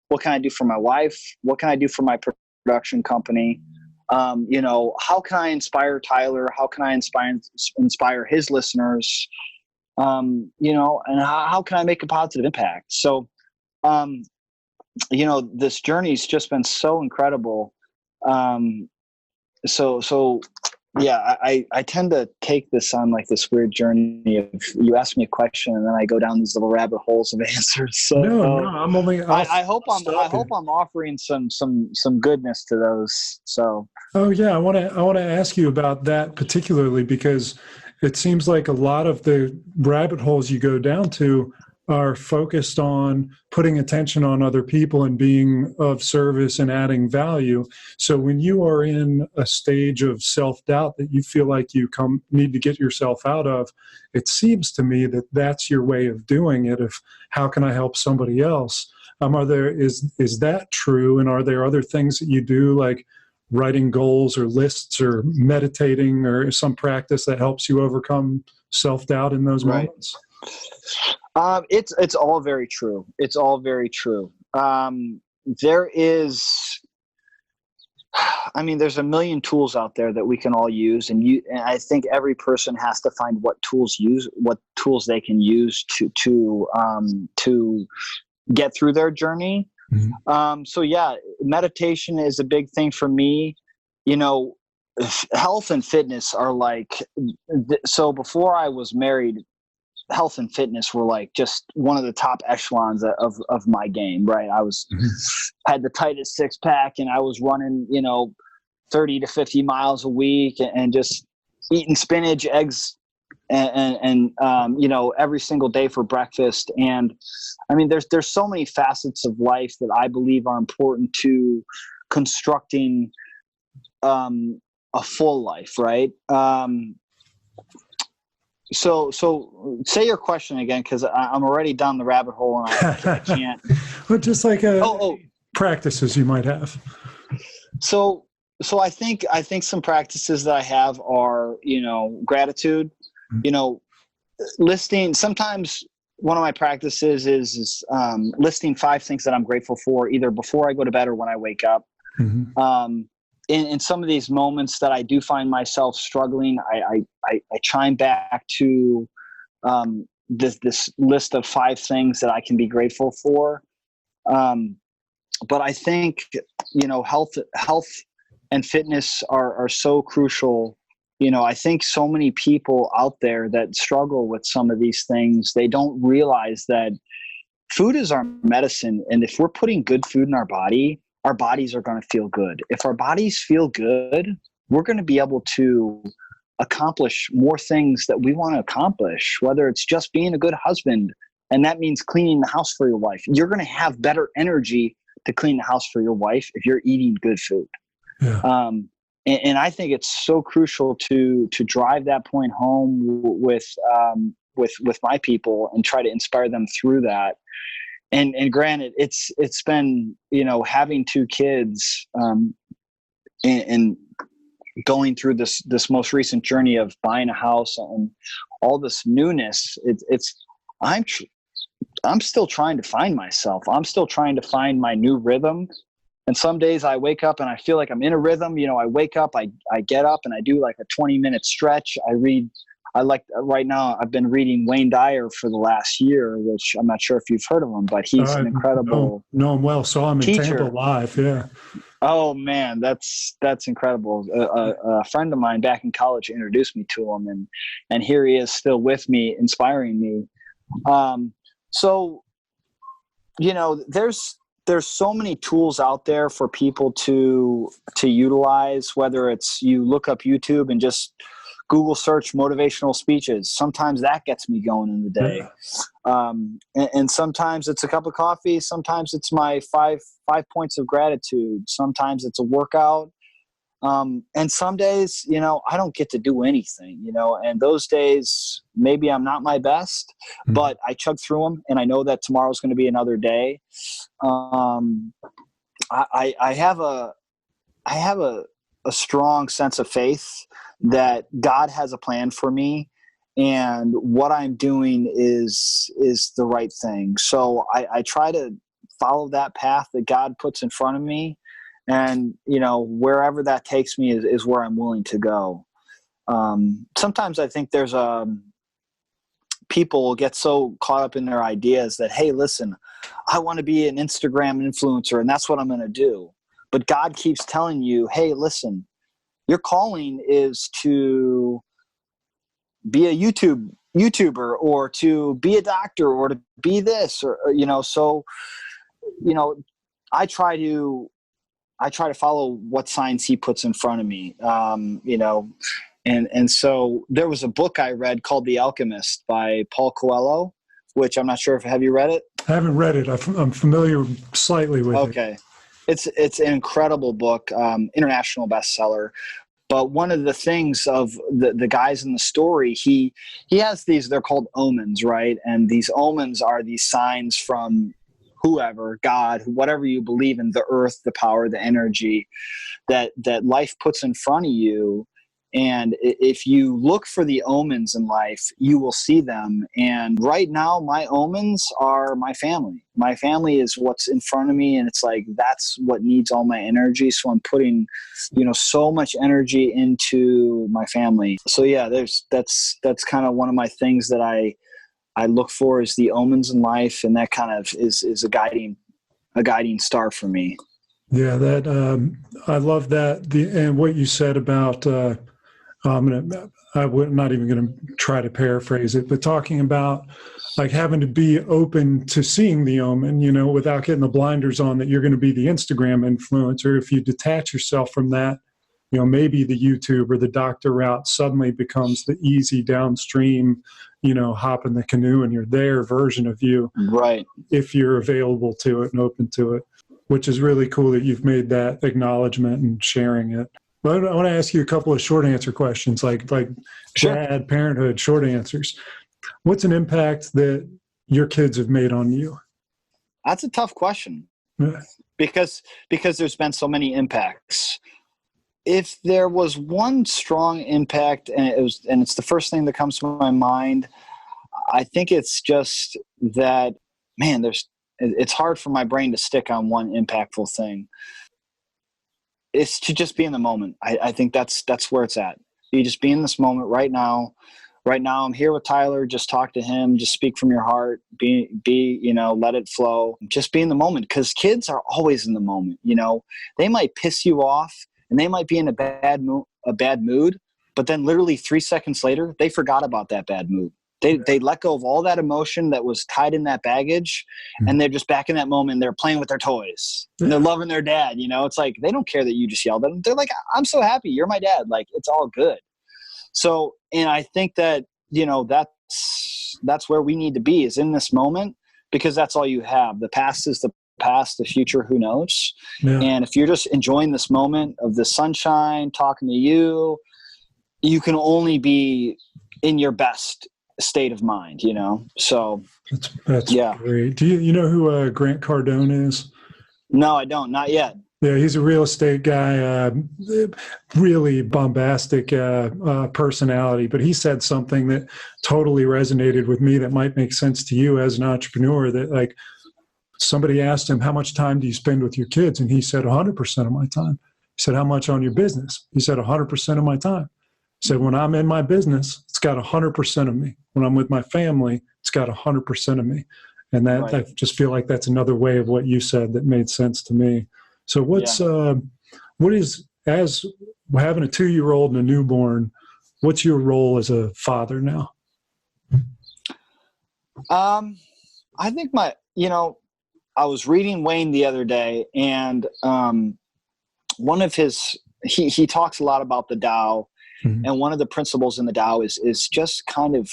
What can I do for my wife? What can I do for my production company? How can I inspire Tyler? How can I inspire his listeners? And how can I make a positive impact? So, this journey's just been so incredible. Yeah, I tend to take this on like this weird journey of, you ask me a question and then I go down these little rabbit holes of answers. So No, I'm only. I hope I'm offering some goodness to those. So. Oh yeah, I want to ask you about that particularly, because it seems like a lot of the rabbit holes you go down to are focused on putting attention on other people and being of service and adding value. So when you are in a stage of self-doubt that you feel like you need to get yourself out of, it seems to me that that's your way of doing it. Of how can I help somebody else? Is that true? And are there other things that you do, like writing goals or lists or meditating or some practice that helps you overcome self-doubt in those moments? It's all very true. It's all very true. There's a million tools out there that we can all use, and I think every person has to find what tools they can use to get through their journey. Mm-hmm. So yeah, meditation is a big thing for me. Health and fitness are like, so before I was married, health and fitness were like just one of the top echelons of my game, right? I had the tightest 6-pack and I was running, 30 to 50 miles a week and just eating spinach, eggs, and every single day for breakfast. And there's so many facets of life that I believe are important to constructing a full life, right? So say your question again, because I'm already down the rabbit hole and I can't. Well, just like practices you might have. So I think some practices that I have are, gratitude, listing. Sometimes one of my practices is listing 5 things that I'm grateful for, either before I go to bed or when I wake up. Mm-hmm. In some of these moments that I do find myself struggling, I chime back to this list of 5 things that I can be grateful for. But I think, health and fitness are so crucial. I think so many people out there that struggle with some of these things, they don't realize that food is our medicine. And if we're putting good food in our bodies are going to feel good. If our bodies feel good, we're going to be able to accomplish more things that we want to accomplish, whether it's just being a good husband, and that means cleaning the house for your wife. You're going to have better energy to clean the house for your wife if you're eating good food. Yeah. And I think it's so crucial to drive that point home with my people and try to inspire them through that. And granted, it's been, having 2 kids, and going through this most recent journey of buying a house and all this newness. I'm still trying to find myself. I'm still trying to find my new rhythm. And some days I wake up and I feel like I'm in a rhythm. I wake up, I get up and I do like a 20-minute stretch. Right now I've been reading Wayne Dyer for the last year, which I'm not sure if you've heard of him, but he's an incredible know him well. Saw him in teacher. Tampa live. Yeah. Oh man, that's incredible. A friend of mine back in college introduced me to him, and here he is still with me, inspiring me. So, there's so many tools out there for people to utilize, whether it's you look up YouTube and just Google search motivational speeches. Sometimes that gets me going in the day. Yeah. And sometimes it's a cup of coffee. Sometimes it's my five points of gratitude. Sometimes it's a workout. And some days, I don't get to do anything, and those days, maybe I'm not my best, but I chug through them and I know that tomorrow's going to be another day. I have a strong sense of faith that God has a plan for me, and what I'm doing is the right thing. So I try to follow that path that God puts in front of me. And, wherever that takes me is where I'm willing to go. Sometimes I think there's people get so caught up in their ideas that, hey, listen, I want to be an Instagram influencer and that's what I'm going to do. But God keeps telling you, hey, listen, your calling is to be a YouTuber or to be a doctor or to be this or so, I try to follow what signs he puts in front of me, and so there was a book I read called The Alchemist by Paul Coelho, which I'm not sure have you read it? I haven't read it. I'm familiar slightly with it. Okay. It's an incredible book, international bestseller. But one of the things of the guys in the story, he has these, they're called omens, right? And these omens are these signs from whoever, God, whatever you believe in, the earth, the power, the energy that life puts in front of you. And if you look for the omens in life, you will see them. And right now, my omens are my family. My family is what's in front of me. And it's like, that's what needs all my energy. So I'm putting, so much energy into my family. So yeah, that's kind of one of my things that I look for is the omens in life. And that kind of is a guiding star for me. Yeah, that I love that. And what you said about, I'm not even going to try to paraphrase it, but talking about like having to be open to seeing the omen, without getting the blinders on that you're going to be the Instagram influencer. If you detach yourself from that, maybe the YouTube or the doctor route suddenly becomes the easy downstream, hop in the canoe and you're there version of you. Right. If you're available to it and open to it, which is really cool that you've made that acknowledgement and sharing it. But I want to ask you a couple of short answer questions, like Sure. Dad, parenthood, short answers. What's an impact that your kids have made on you? That's a tough question. Yeah. Because there's been so many impacts. If there was one strong impact, and it's the first thing that comes to my mind, I think it's just that, man, it's hard for my brain to stick on one impactful thing. It's to just be in the moment. I think that's where it's at. You just be in this moment right now. Right now, I'm here with Tyler. Just talk to him. Just speak from your heart. Be, let it flow. Just be in the moment, because kids are always in the moment. They might piss you off and they might be in a bad mood, but then literally 3 seconds later, they forgot about that bad mood. They let go of all that emotion that was tied in that baggage, and they're just back in that moment. They're playing with their toys and they're loving their dad. It's like, they don't care that you just yelled at them. They're like, I'm so happy. You're my dad. Like, it's all good. So, and I think that, that's where we need to be, is in this moment, because that's all you have. The past is the past, the future, who knows? Yeah. And if you're just enjoying this moment of the sunshine, talking to you, you can only be in your best state of mind, So that's great. Do you know who Grant Cardone is? No, I don't. Not yet. Yeah, he's a real estate guy, really bombastic personality. But he said something that totally resonated with me that might make sense to you as an entrepreneur, that like somebody asked him, how much time do you spend with your kids? And he said, 100% of my time. He said, how much on your business? He said, 100% of my time. He said, when I'm in my business, it's got 100% of me. When I'm with my family, it's got 100% of me. And that, right. I just feel like that's another way of what you said that made sense to me. So what is, as having a 2-year-old and a newborn, what's your role as a father now? I think I was reading Wayne the other day, and one of his, he talks a lot about the Tao, and one of the principles in the Tao is just kind of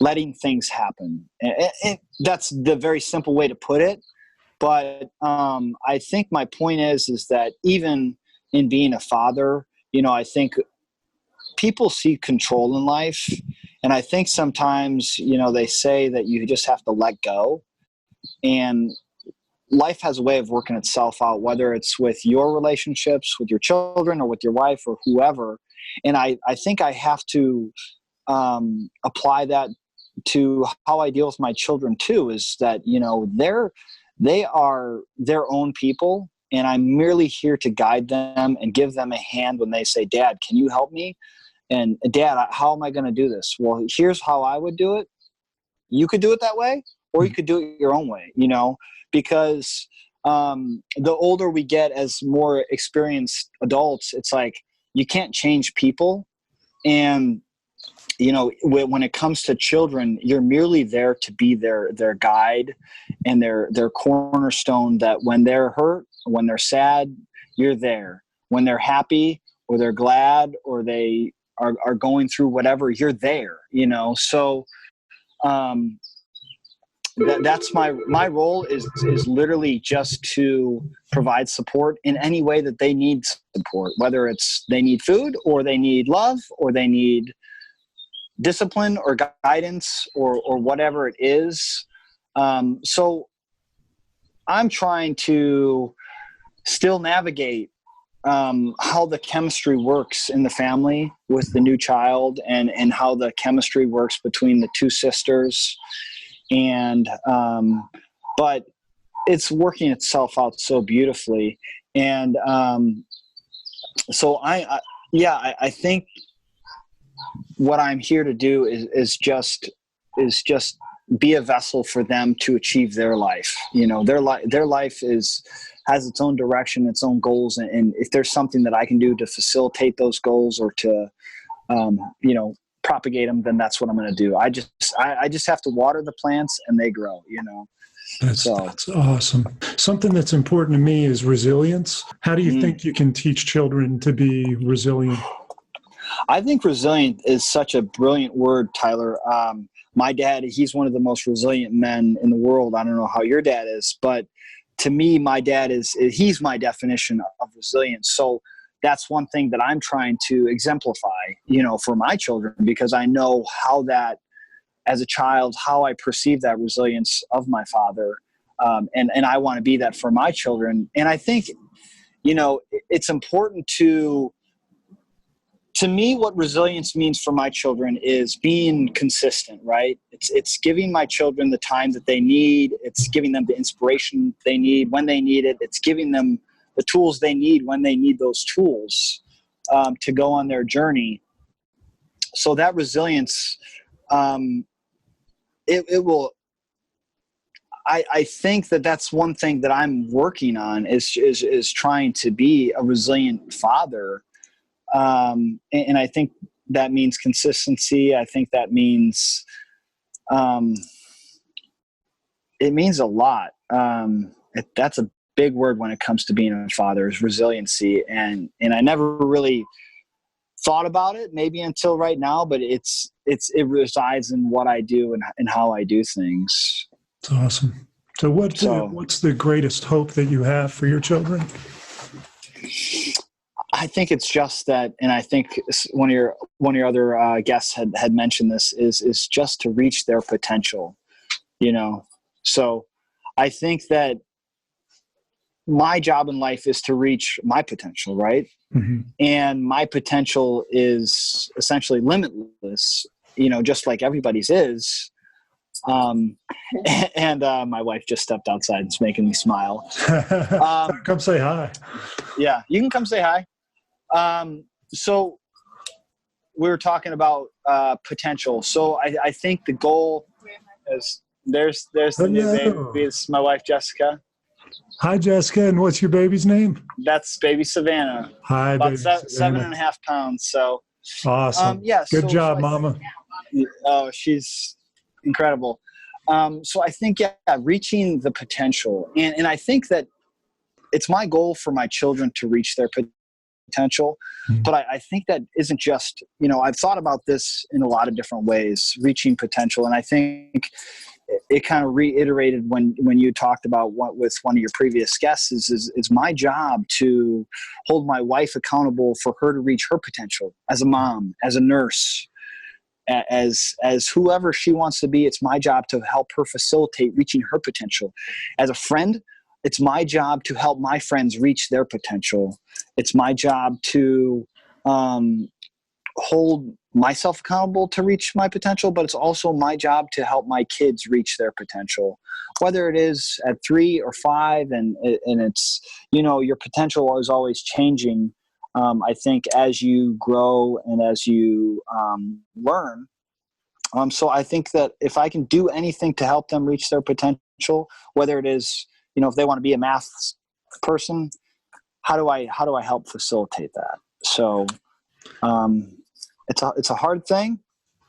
letting things happen. And that's the very simple way to put it. But I think my point is that even in being a father, I think people see control in life. And I think sometimes, they say that you just have to let go. And life has a way of working itself out, whether it's with your relationships, with your children, or with your wife, or whoever. And I think I have to apply that to how I deal with my children too, is that, they are their own people, and I'm merely here to guide them and give them a hand when they say, Dad, can you help me? And Dad, how am I going to do this? Well, here's how I would do it. You could do it that way, or you could do it your own way, because the older we get as more experienced adults, it's like, you can't change people. And when it comes to children, you're merely there to be their guide and their cornerstone, that when they're hurt, when they're sad, you're there. When they're happy, or they're glad, or they are going through whatever, you're there, So that's my role is literally just to provide support in any way that they need support, whether it's they need food, or they need love, or they need discipline or guidance, or whatever it is. So I'm trying to still navigate how the chemistry works in the family with the new child, and how the chemistry works between the two sisters. And but it's working itself out so beautifully. And so I think what I'm here to do is just be a vessel for them to achieve their life. Their life has its own direction, its own goals. And if there's something that I can do to facilitate those goals, or to, propagate them, then that's what I'm going to do. I just have to water the plants, and they grow, That's awesome. Something that's important to me is resilience. How do you think you can teach children to be resilient? I think resilient is such a brilliant word, Tyler. My dad, he's one of the most resilient men in the world. I don't know how your dad is, but to me, my dad he's my definition of resilience. So that's one thing that I'm trying to exemplify, for my children, because I know how that, as a child, how I perceive that resilience of my father. And I want to be that for my children. And I think, it's important to to me, what resilience means for my children is being consistent, right? It's giving my children the time that they need. It's giving them the inspiration they need when they need it. It's giving them the tools they need when they need those tools to go on their journey. So that resilience, it will. I think that's one thing that I'm working on is trying to be a resilient father. And I think that means consistency. I think that means, it means a lot. That's a big word when it comes to being a father, is resiliency. And I never really thought about it maybe until right now, but it resides in what I do and how I do things. It's awesome. So what's the greatest hope that you have for your children? I think it's just that, and I think one of your other guests had mentioned this, is just to reach their potential, So I think that my job in life is to reach my potential, right? Mm-hmm. And my potential is essentially limitless, just like everybody's is. And my wife just stepped outside. It's making me smile. Come say hi. Yeah, you can come say hi. So we were talking about potential. So I think the goal is there's the new baby. It's my wife, Jessica. Hi, Jessica. And what's your baby's name? That's baby Savannah. Hi, about baby Savannah. 7.5 pounds. So awesome. Yeah. Good job, Mama. Oh, she's incredible. So I think, reaching the potential. And I think that it's my goal for my children to reach their potential. Mm-hmm. But I think that isn't just, I've thought about this in a lot of different ways, reaching potential. And I think it kind of reiterated when you talked about with one of your previous guests is my job to hold my wife accountable for her to reach her potential as a mom, as a nurse, as whoever she wants to be. It's my job to help her facilitate reaching her potential. As a friend, it's my job to help my friends reach their potential. It's my job to hold myself accountable to reach my potential, but it's also my job to help my kids reach their potential, whether it is at 3 or 5. And it's, your potential is always changing. I think as you grow and as you learn. So I think that if I can do anything to help them reach their potential, whether it is, if they want to be a math person, how do I help facilitate that? So it's a hard thing,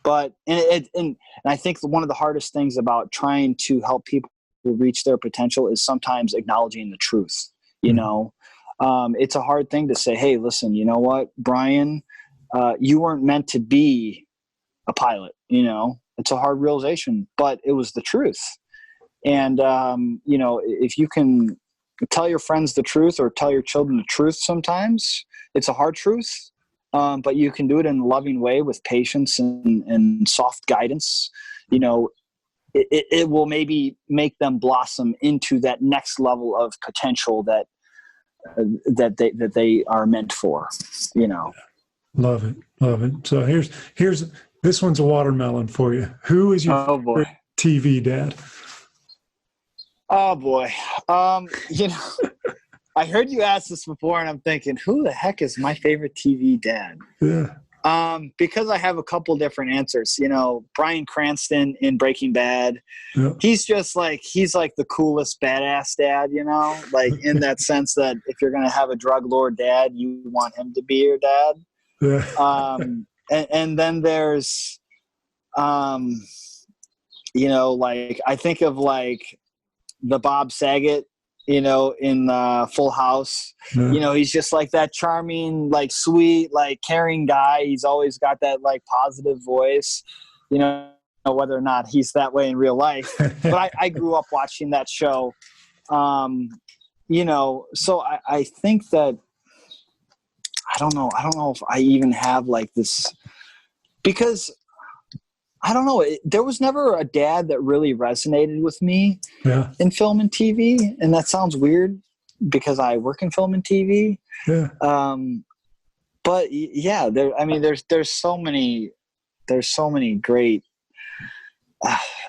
but and I think one of the hardest things about trying to help people reach their potential is sometimes acknowledging the truth. It's a hard thing to say, hey, listen, you know what, Brian, you weren't meant to be a pilot. It's a hard realization, but it was the truth. And, if you can tell your friends the truth or tell your children the truth, sometimes it's a hard truth, but you can do it in a loving way with patience and soft guidance. It will maybe make them blossom into that next level of potential that they are meant for. Love it. So here's this one's a watermelon for you. Who is your favorite TV dad? Oh boy. I heard you ask this before and I'm thinking, who the heck is my favorite TV dad? Yeah. Because I have a couple different answers. Bryan Cranston in Breaking Bad. Yeah. He's like the coolest badass dad, like in that sense that if you're going to have a drug lord dad, you want him to be your dad. Yeah. And then there's, I think of like the Bob Saget, in Full House. Yeah. He's just like that charming, like sweet, like caring guy. He's always got that like positive voice, whether or not he's that way in real life. But I grew up watching that show. So I think that, I don't know if I even have like this, because I don't know. There was never a dad that really resonated with me in film and TV. And that sounds weird because I work in film and TV. Yeah. but yeah, there's so many great.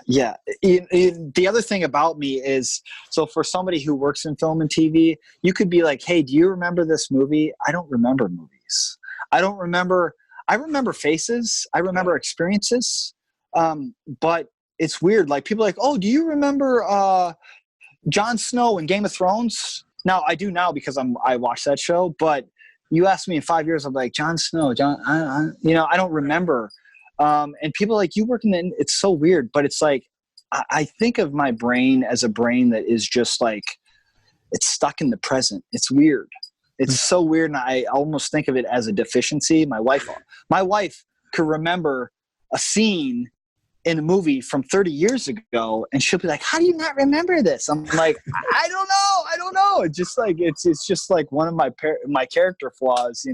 Yeah. The other thing about me is, so for somebody who works in film and TV, you could be like, hey, do you remember this movie? I don't remember movies. I remember faces. I remember experiences. But it's weird. Like, people are like, oh, do you remember Jon Snow in Game of Thrones? Now, I do now because I watched that show, but you asked me in 5 years, I'm like, Jon Snow, I don't remember. And people are like, you work in the, it's so weird, but it's like, I think of my brain as a brain that is just like, it's stuck in the present. It's weird. It's so weird. And I almost think of it as a deficiency. My wife could remember a scene in a movie from 30 years ago, and she'll be like, how do you not remember this? I'm like, I don't know. It's just like, it's just like one of my character flaws,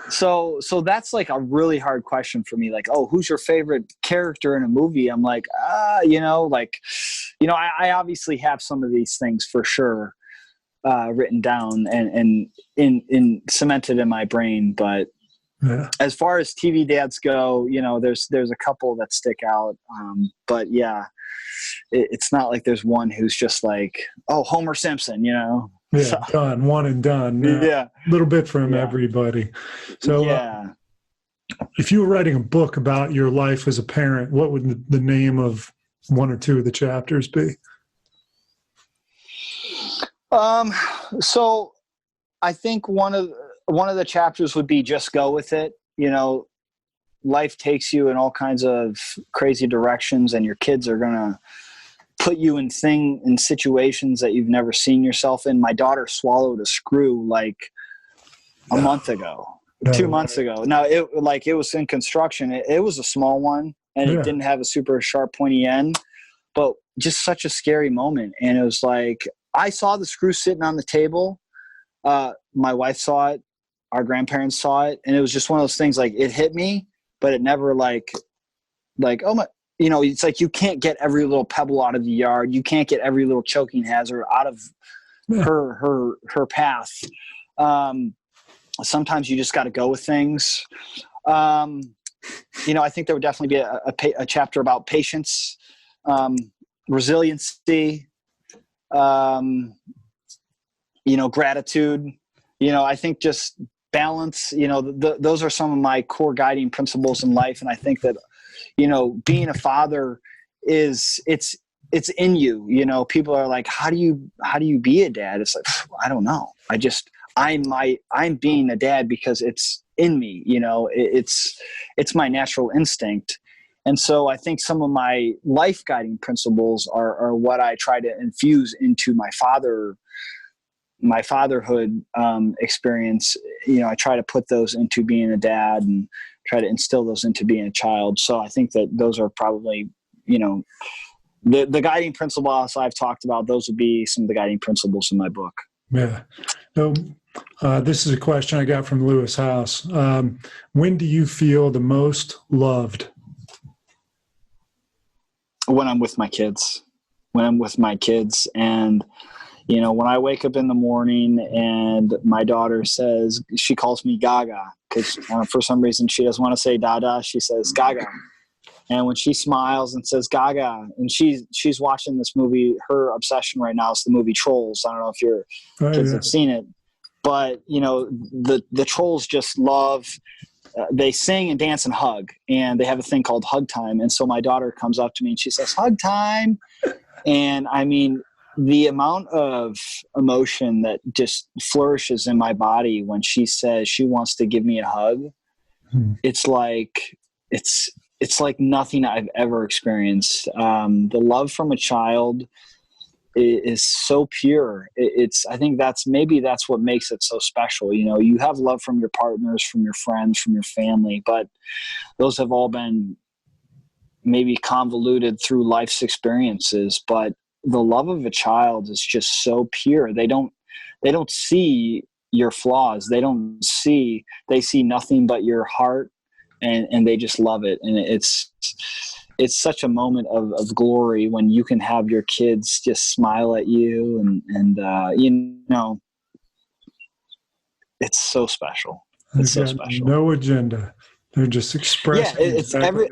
So that's like a really hard question for me. Like, oh, who's your favorite character in a movie? I'm like, I obviously have some of these things for sure written down and in cemented in my brain. But as far as TV dads go, there's a couple that stick out. But yeah, it's not like there's one who's just like, oh, Homer Simpson, Yeah, so, done, one and done. Yeah. A little bit from everybody. So if you were writing a book about your life as a parent, what would the name of one or two of the chapters be? So I think one of the chapters would be just go with it. Life takes you in all kinds of crazy directions, and your kids are going to put you in situations that you've never seen yourself in. My daughter swallowed a screw like a month ago, 2 months ago. Now it was in construction. It was a small one, and it didn't have a super sharp pointy end, but just such a scary moment. And it was like, I saw the screw sitting on the table. My wife saw it. Our grandparents saw it. And it was just one of those things, like, it hit me, but it never like, oh my, it's like, you can't get every little pebble out of the yard. You can't get every little choking hazard out of her path. Sometimes you just got to go with things. I think there would definitely be a chapter about patience, resiliency, gratitude. I think just balance. Those are some of my core guiding principles in life, and I think that being a father it's in you. People are like, how do you be a dad? It's like, I don't know. I'm being a dad because it's in me. It's my natural instinct. And so I think some of my life guiding principles are what I try to infuse into my fatherhood experience. I try to put those into being a dad and try to instill those into being a child. So I think that those are probably, the guiding principles I've talked about. Those would be some of the guiding principles in my book. Yeah. So this is a question I got from Lewis House. When do you feel the most loved? When I'm with my kids. And, when I wake up in the morning and my daughter says, she calls me Gaga, because for some reason she doesn't want to say Dada. She says Gaga. And when she smiles and says Gaga, and she's watching this movie, her obsession right now is the movie Trolls. I don't know if your kids have seen it, but the Trolls just love, they sing and dance and hug, and they have a thing called hug time. And so my daughter comes up to me and she says, hug time. And I mean, the amount of emotion that just flourishes in my body when she says she wants to give me a hug, it's like nothing I've ever experienced. The love from a child is so pure. I think that's what makes it so special. You have love from your partners, from your friends, from your family, but those have all been maybe convoluted through life's experiences. But the love of a child is just so pure. They don't see your flaws. They see nothing but your heart, and they just love it. And it's such a moment of glory when you can have your kids just smile at you and it's so special. They've It's so got special. no agenda. They're just expressing. Yeah, it's exactly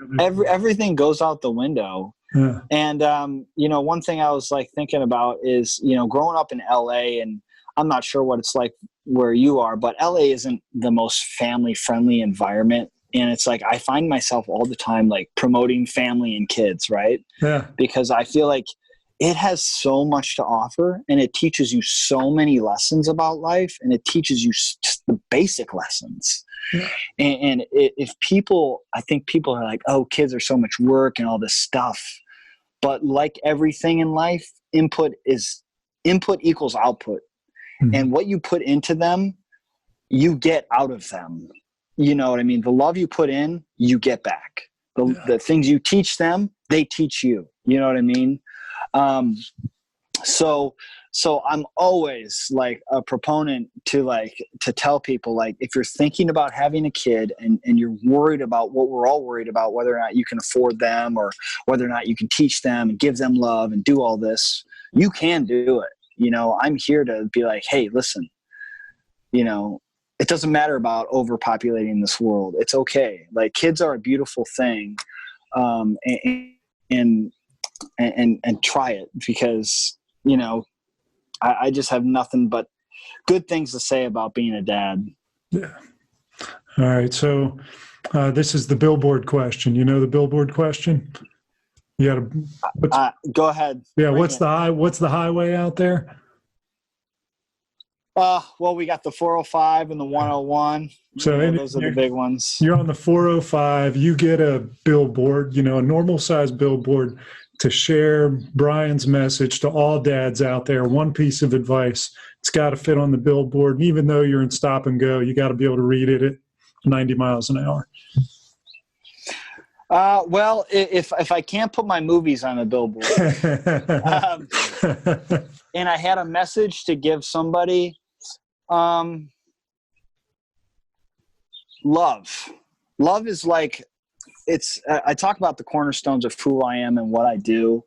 everything goes out the window. Yeah. And one thing I was like thinking about is, growing up in LA, and I'm not sure what it's like where you are, but LA isn't the most family friendly environment. And it's like, I find myself all the time, like promoting family and kids, right? Yeah. Because I feel like it has so much to offer, and it teaches you so many lessons about life, and it teaches you just the basic lessons. Yeah. And I think people are like, oh, kids are so much work and all this stuff. But like everything in life, input equals output. Mm-hmm. And what you put into them, you get out of them. You know what I mean? The love you put in, you get back. The things you teach them, they teach you. You know what I mean? So I'm always like a proponent to tell people, like, if you're thinking about having a kid and you're worried about what we're all worried about, whether or not you can afford them or whether or not you can teach them and give them love and do all this, you can do it. I'm here to be like, hey, listen, it doesn't matter about overpopulating this world. It's okay. Like, kids are a beautiful thing. And try it, because, I just have nothing but good things to say about being a dad. Yeah. All right. So this is the billboard question. You know the billboard question? You got to go ahead. Yeah. What's the highway out there? Well, we got the 405 and the 101. So those are the big ones. You're on the 405. You get a billboard, a normal size billboard, to share Brian's message to all dads out there. One piece of advice: it's got to fit on the billboard. And even though you're in stop and go, you got to be able to read it at 90 miles an hour. Well, if I can't put my movies on a billboard, and I had a message to give somebody, love is like, I talk about the cornerstones of who I am and what I do.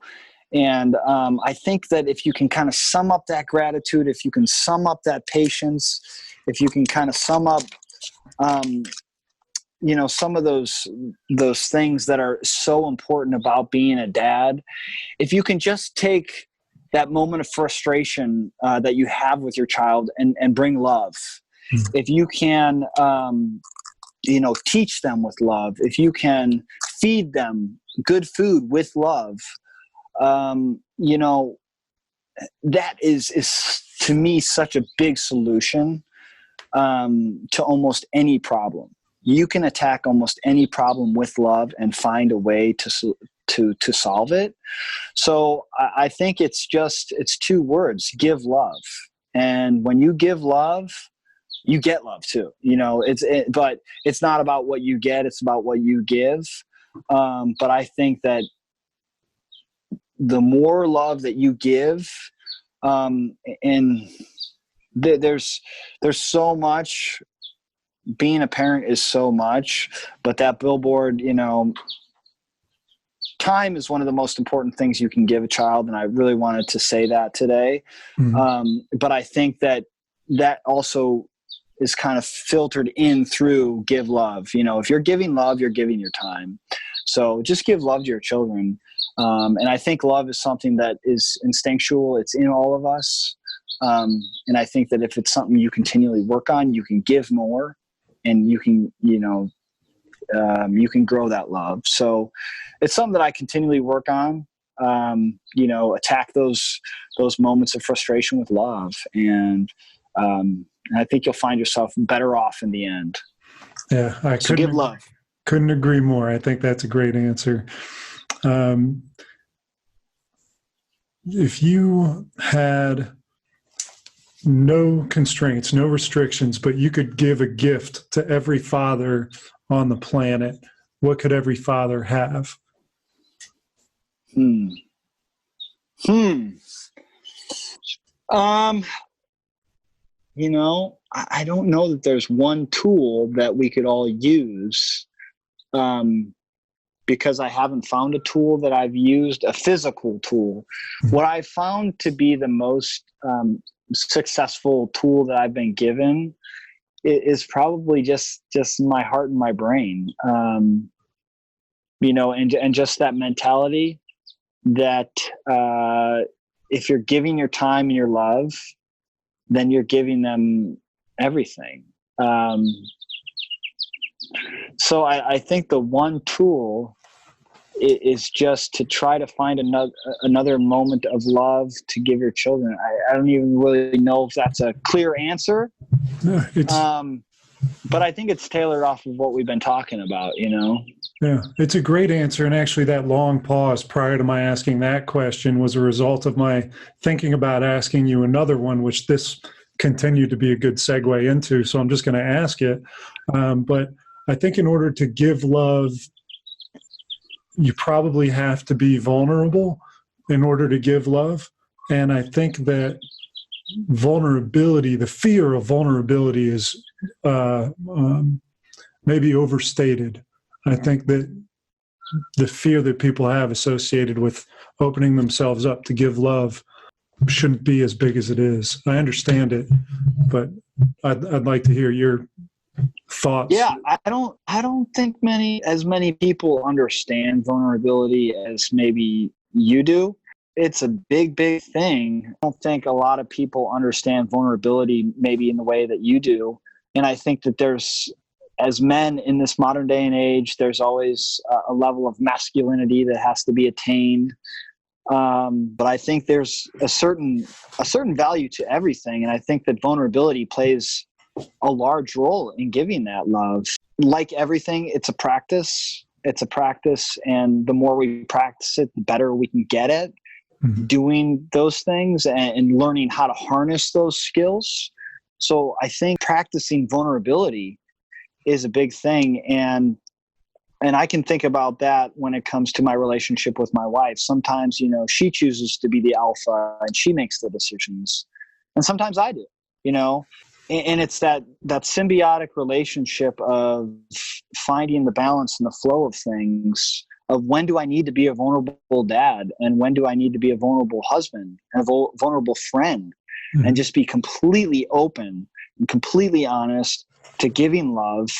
And I think that if you can kind of sum up that gratitude, if you can sum up that patience, if you can kind of sum up, some of those things that are so important about being a dad, if you can just take that moment of frustration that you have with your child and bring love, if you can, teach them with love, if you can feed them good food with love, that is to me such a big solution to almost any problem. You can attack almost any problem with love and find a way to solve it. So I think it's two words: give love. And when you give love, you get love too. But it's not about what you get; it's about what you give. But I think that the more love that you give, and there's so much. Being a parent is so much, but that billboard, time is one of the most important things you can give a child. And I really wanted to say that today. Mm-hmm. But I think that also is kind of filtered in through give love. If you're giving love, you're giving your time. So just give love to your children. And I think love is something that is instinctual. It's in all of us. And I think that if it's something you continually work on, you can give more. And you can, you can grow that love. So it's something that I continually work on, attack those moments of frustration with love. And I think you'll find yourself better off in the end. Yeah. So give love. Couldn't agree more. I think that's a great answer. If you had no constraints, no restrictions, but you could give a gift to every father on the planet, what could every father have? I don't know that there's one tool that we could all use, because I haven't found a tool that I've used, a physical tool. What I found to be the most successful tool that I've been given is probably just my heart and my brain. And just that mentality that if you're giving your time and your love, then you're giving them everything. So I think the one tool is just to try to find another moment of love to give your children. I don't even really know if that's a clear answer. But I think it's tailored off of what we've been talking about, Yeah, it's a great answer. And actually that long pause prior to my asking that question was a result of my thinking about asking you another one, which this continued to be a good segue into. So I'm just going to ask it. But I think in order to give love, you probably have to be vulnerable in order to give love. And I think that vulnerability, the fear of vulnerability is maybe overstated. I think that the fear that people have associated with opening themselves up to give love shouldn't be as big as it is. I understand it, but I'd like to hear your thoughts. Yeah, I don't think as many people understand vulnerability as maybe you do. It's a big thing. I don't think a lot of people understand vulnerability maybe in the way that you do. And I think that as men in this modern day and age, there's always a level of masculinity that has to be attained. But I think there's a certain value to everything. And I think that vulnerability plays a large role in giving that love. Like everything, it's a practice. And the more we practice it, the better we can get at doing those things and learning how to harness those skills. So I think practicing vulnerability is a big thing. And I can think about that when it comes to my relationship with my wife. Sometimes, she chooses to be the alpha and she makes the decisions. And sometimes I do, and it's that symbiotic relationship of finding the balance and the flow of things, of when do I need to be a vulnerable dad and when do I need to be a vulnerable husband and a vulnerable friend, and just be completely open and completely honest to giving love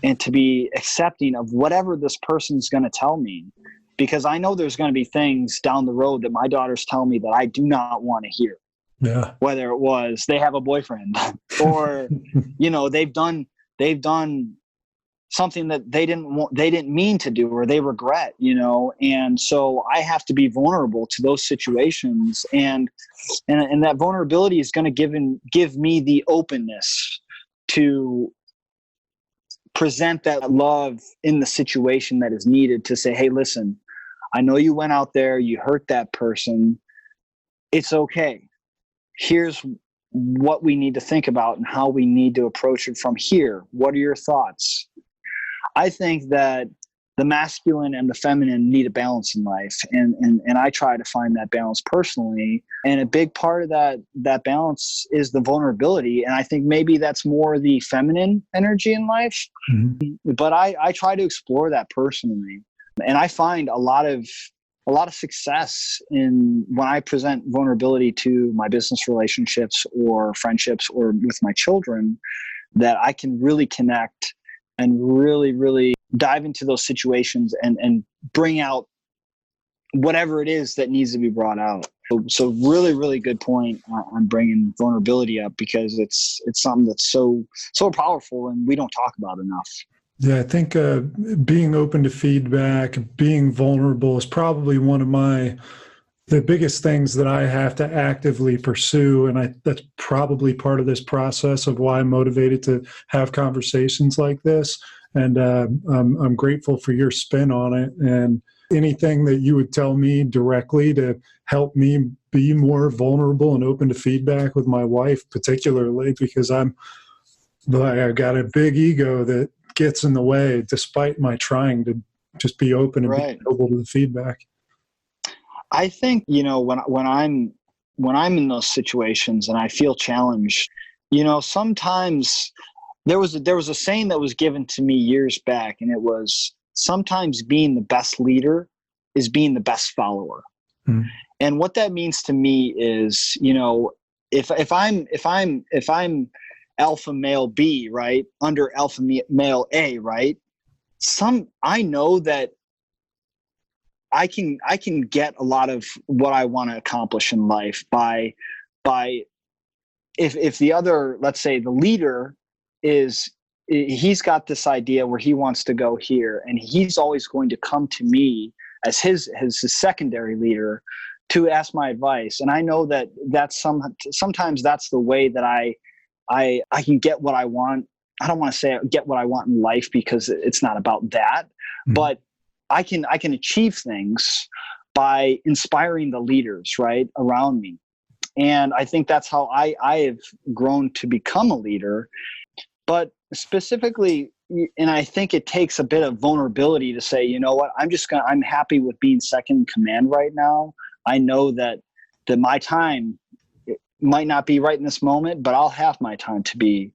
and to be accepting of whatever this person's going to tell me. Because I know there's going to be things down the road that my daughters tell me that I do not want to hear. Yeah. Whether it was they have a boyfriend or, they've done something that they didn't mean to do or they regret, and so I have to be vulnerable to those situations. And that vulnerability is going to give me the openness to present that love in the situation that is needed, to say, hey, listen, I know you went out there, you hurt that person. It's okay. Here's what we need to think about and how we need to approach it from here. What are your thoughts? I think that the masculine and the feminine need a balance in life. And I try to find that balance personally. And a big part of that balance is the vulnerability. And I think maybe that's more the feminine energy in life. But I try to explore that personally. And I find a lot of success in when I present vulnerability to my business relationships or friendships or with my children, that I can really connect and really, really dive into those situations and bring out whatever it is that needs to be brought out. So really, really good point on bringing vulnerability up, because it's something that's so powerful and we don't talk about enough. Yeah, I think being open to feedback, being vulnerable is probably one of the biggest things that I have to actively pursue. And that's probably part of this process of why I'm motivated to have conversations like this. And I'm grateful for your spin on it. And anything that you would tell me directly to help me be more vulnerable and open to feedback with my wife, particularly because I got a big ego that gets in the way despite my trying to just be open and be open to the feedback. I think, when I'm in those situations and I feel challenged, sometimes there was a saying that was given to me years back, and it was, sometimes being the best leader is being the best follower. And what that means to me is, if I'm alpha male B, right? Under alpha male A, right? I know that I can get a lot of what I want to accomplish in life by if the other, let's say the leader he's got this idea where he wants to go here, and he's always going to come to me as his secondary leader to ask my advice. And I know that sometimes that's the way that I can get what I want. I don't want to say get what I want in life, because it's not about that, but I can achieve things by inspiring the leaders right around me. And I think that's how I have grown to become a leader. But specifically, and I think it takes a bit of vulnerability to say, you know what, I'm happy with being second in command right now. I know that my time might not be right in this moment, but I'll have my time to be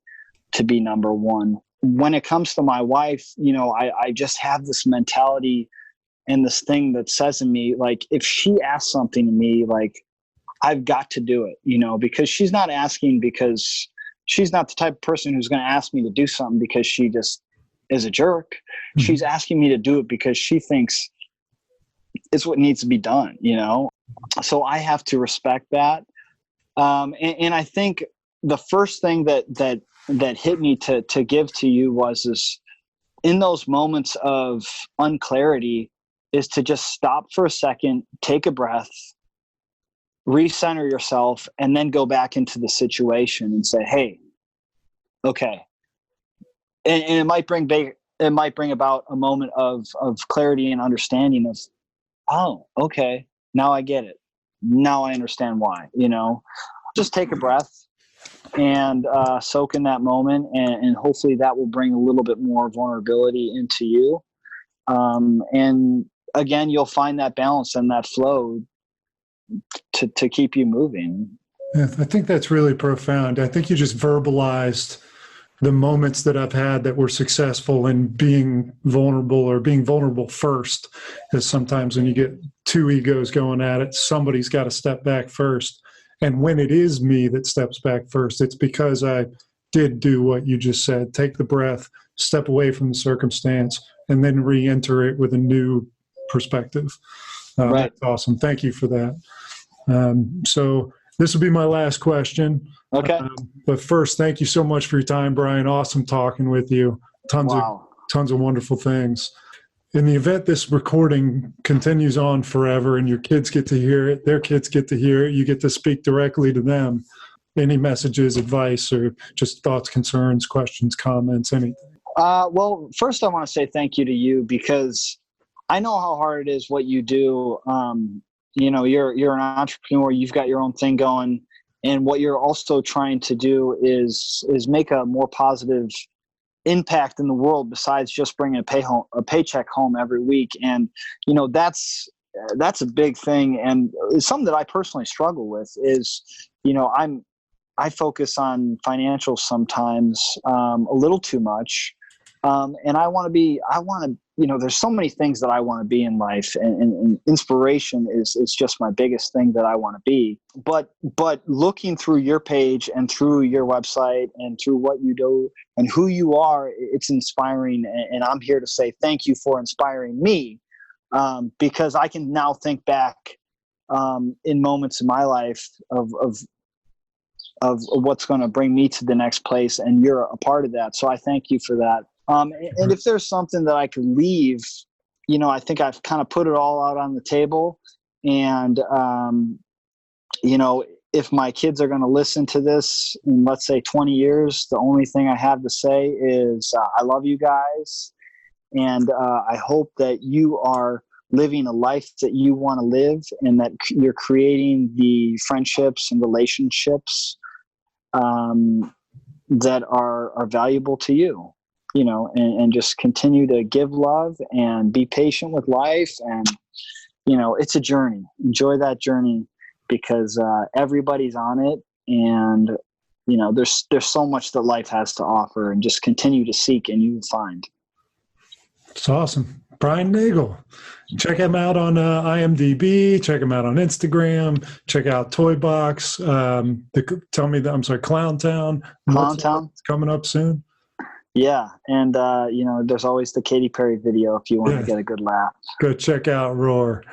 number one. When it comes to my wife, you know, I just have this mentality and this thing that says in me, like, if she asks something to me, like, I've got to do it, you know, because she's not asking because she's not the type of person who's going to ask me to do something because she just is a jerk. Mm-hmm. She's asking me to do it because she thinks it's what needs to be done, you know? So I have to respect that. And I think the first thing that hit me to give to you is in those moments of unclarity is to just stop for a second, take a breath, recenter yourself, and then go back into the situation and say, hey, okay. And it might bring about a moment of clarity and understanding of, oh, okay, now I get it. Now I understand why, you know. Just take a breath and soak in that moment, and hopefully that will bring a little bit more vulnerability into you. And again, you'll find that balance and that flow to keep you moving. Yeah, I think that's really profound. I think you just verbalized the moments that I've had that were successful in being vulnerable, or being vulnerable first. Because sometimes when you get two egos going at it, somebody's got to step back first. And when it is me that steps back first, it's because I did do what you just said. Take the breath, step away from the circumstance, and then re-enter it with a new perspective. Right. That's awesome. Thank you for that. So this will be my last question. Okay. But first, thank you so much for your time, Brian. Awesome talking with you. Tons of wonderful things. In the event this recording continues on forever and your kids get to hear it, their kids get to hear it, you get to speak directly to them. Any messages, advice, or just thoughts, concerns, questions, comments, anything? Well, first I want to say thank you to you, because I know how hard it is what you do. You know, you're an entrepreneur, you've got your own thing going, and what you're also trying to do is make a more positive impact in the world besides just bringing a paycheck home every week. And, you know, that's a big thing. And it's something that I personally struggle with is, you know, I focus on financials sometimes, a little too much. And I want to, you know, there's so many things that I want to be in life, and inspiration is just my biggest thing that I want to be. But looking through your page and through your website and through what you do and who you are, it's inspiring. And I'm here to say thank you for inspiring me, because I can now think back in moments in my life of what's going to bring me to the next place, and you're a part of that. So I thank you for that. And if there's something that I could leave, you know, I think I've kind of put it all out on the table. And, you know, if my kids are going to listen to this in, let's say, 20 years, the only thing I have to say is I love you guys. And I hope that you are living a life that you want to live, and that you're creating the friendships and relationships that are valuable to you. You know, and just continue to give love and be patient with life. And, you know, it's a journey. Enjoy that journey, because everybody's on it. And, you know, there's so much that life has to offer, and just continue to seek and you will find. It's awesome. Brian Nagel. Check him out on IMDb. Check him out on Instagram. Check out Toy Box. Clown Town. Clown Town. It's coming up soon. Yeah, and there's always the Katy Perry video if you want to get a good laugh. Go check out Roar.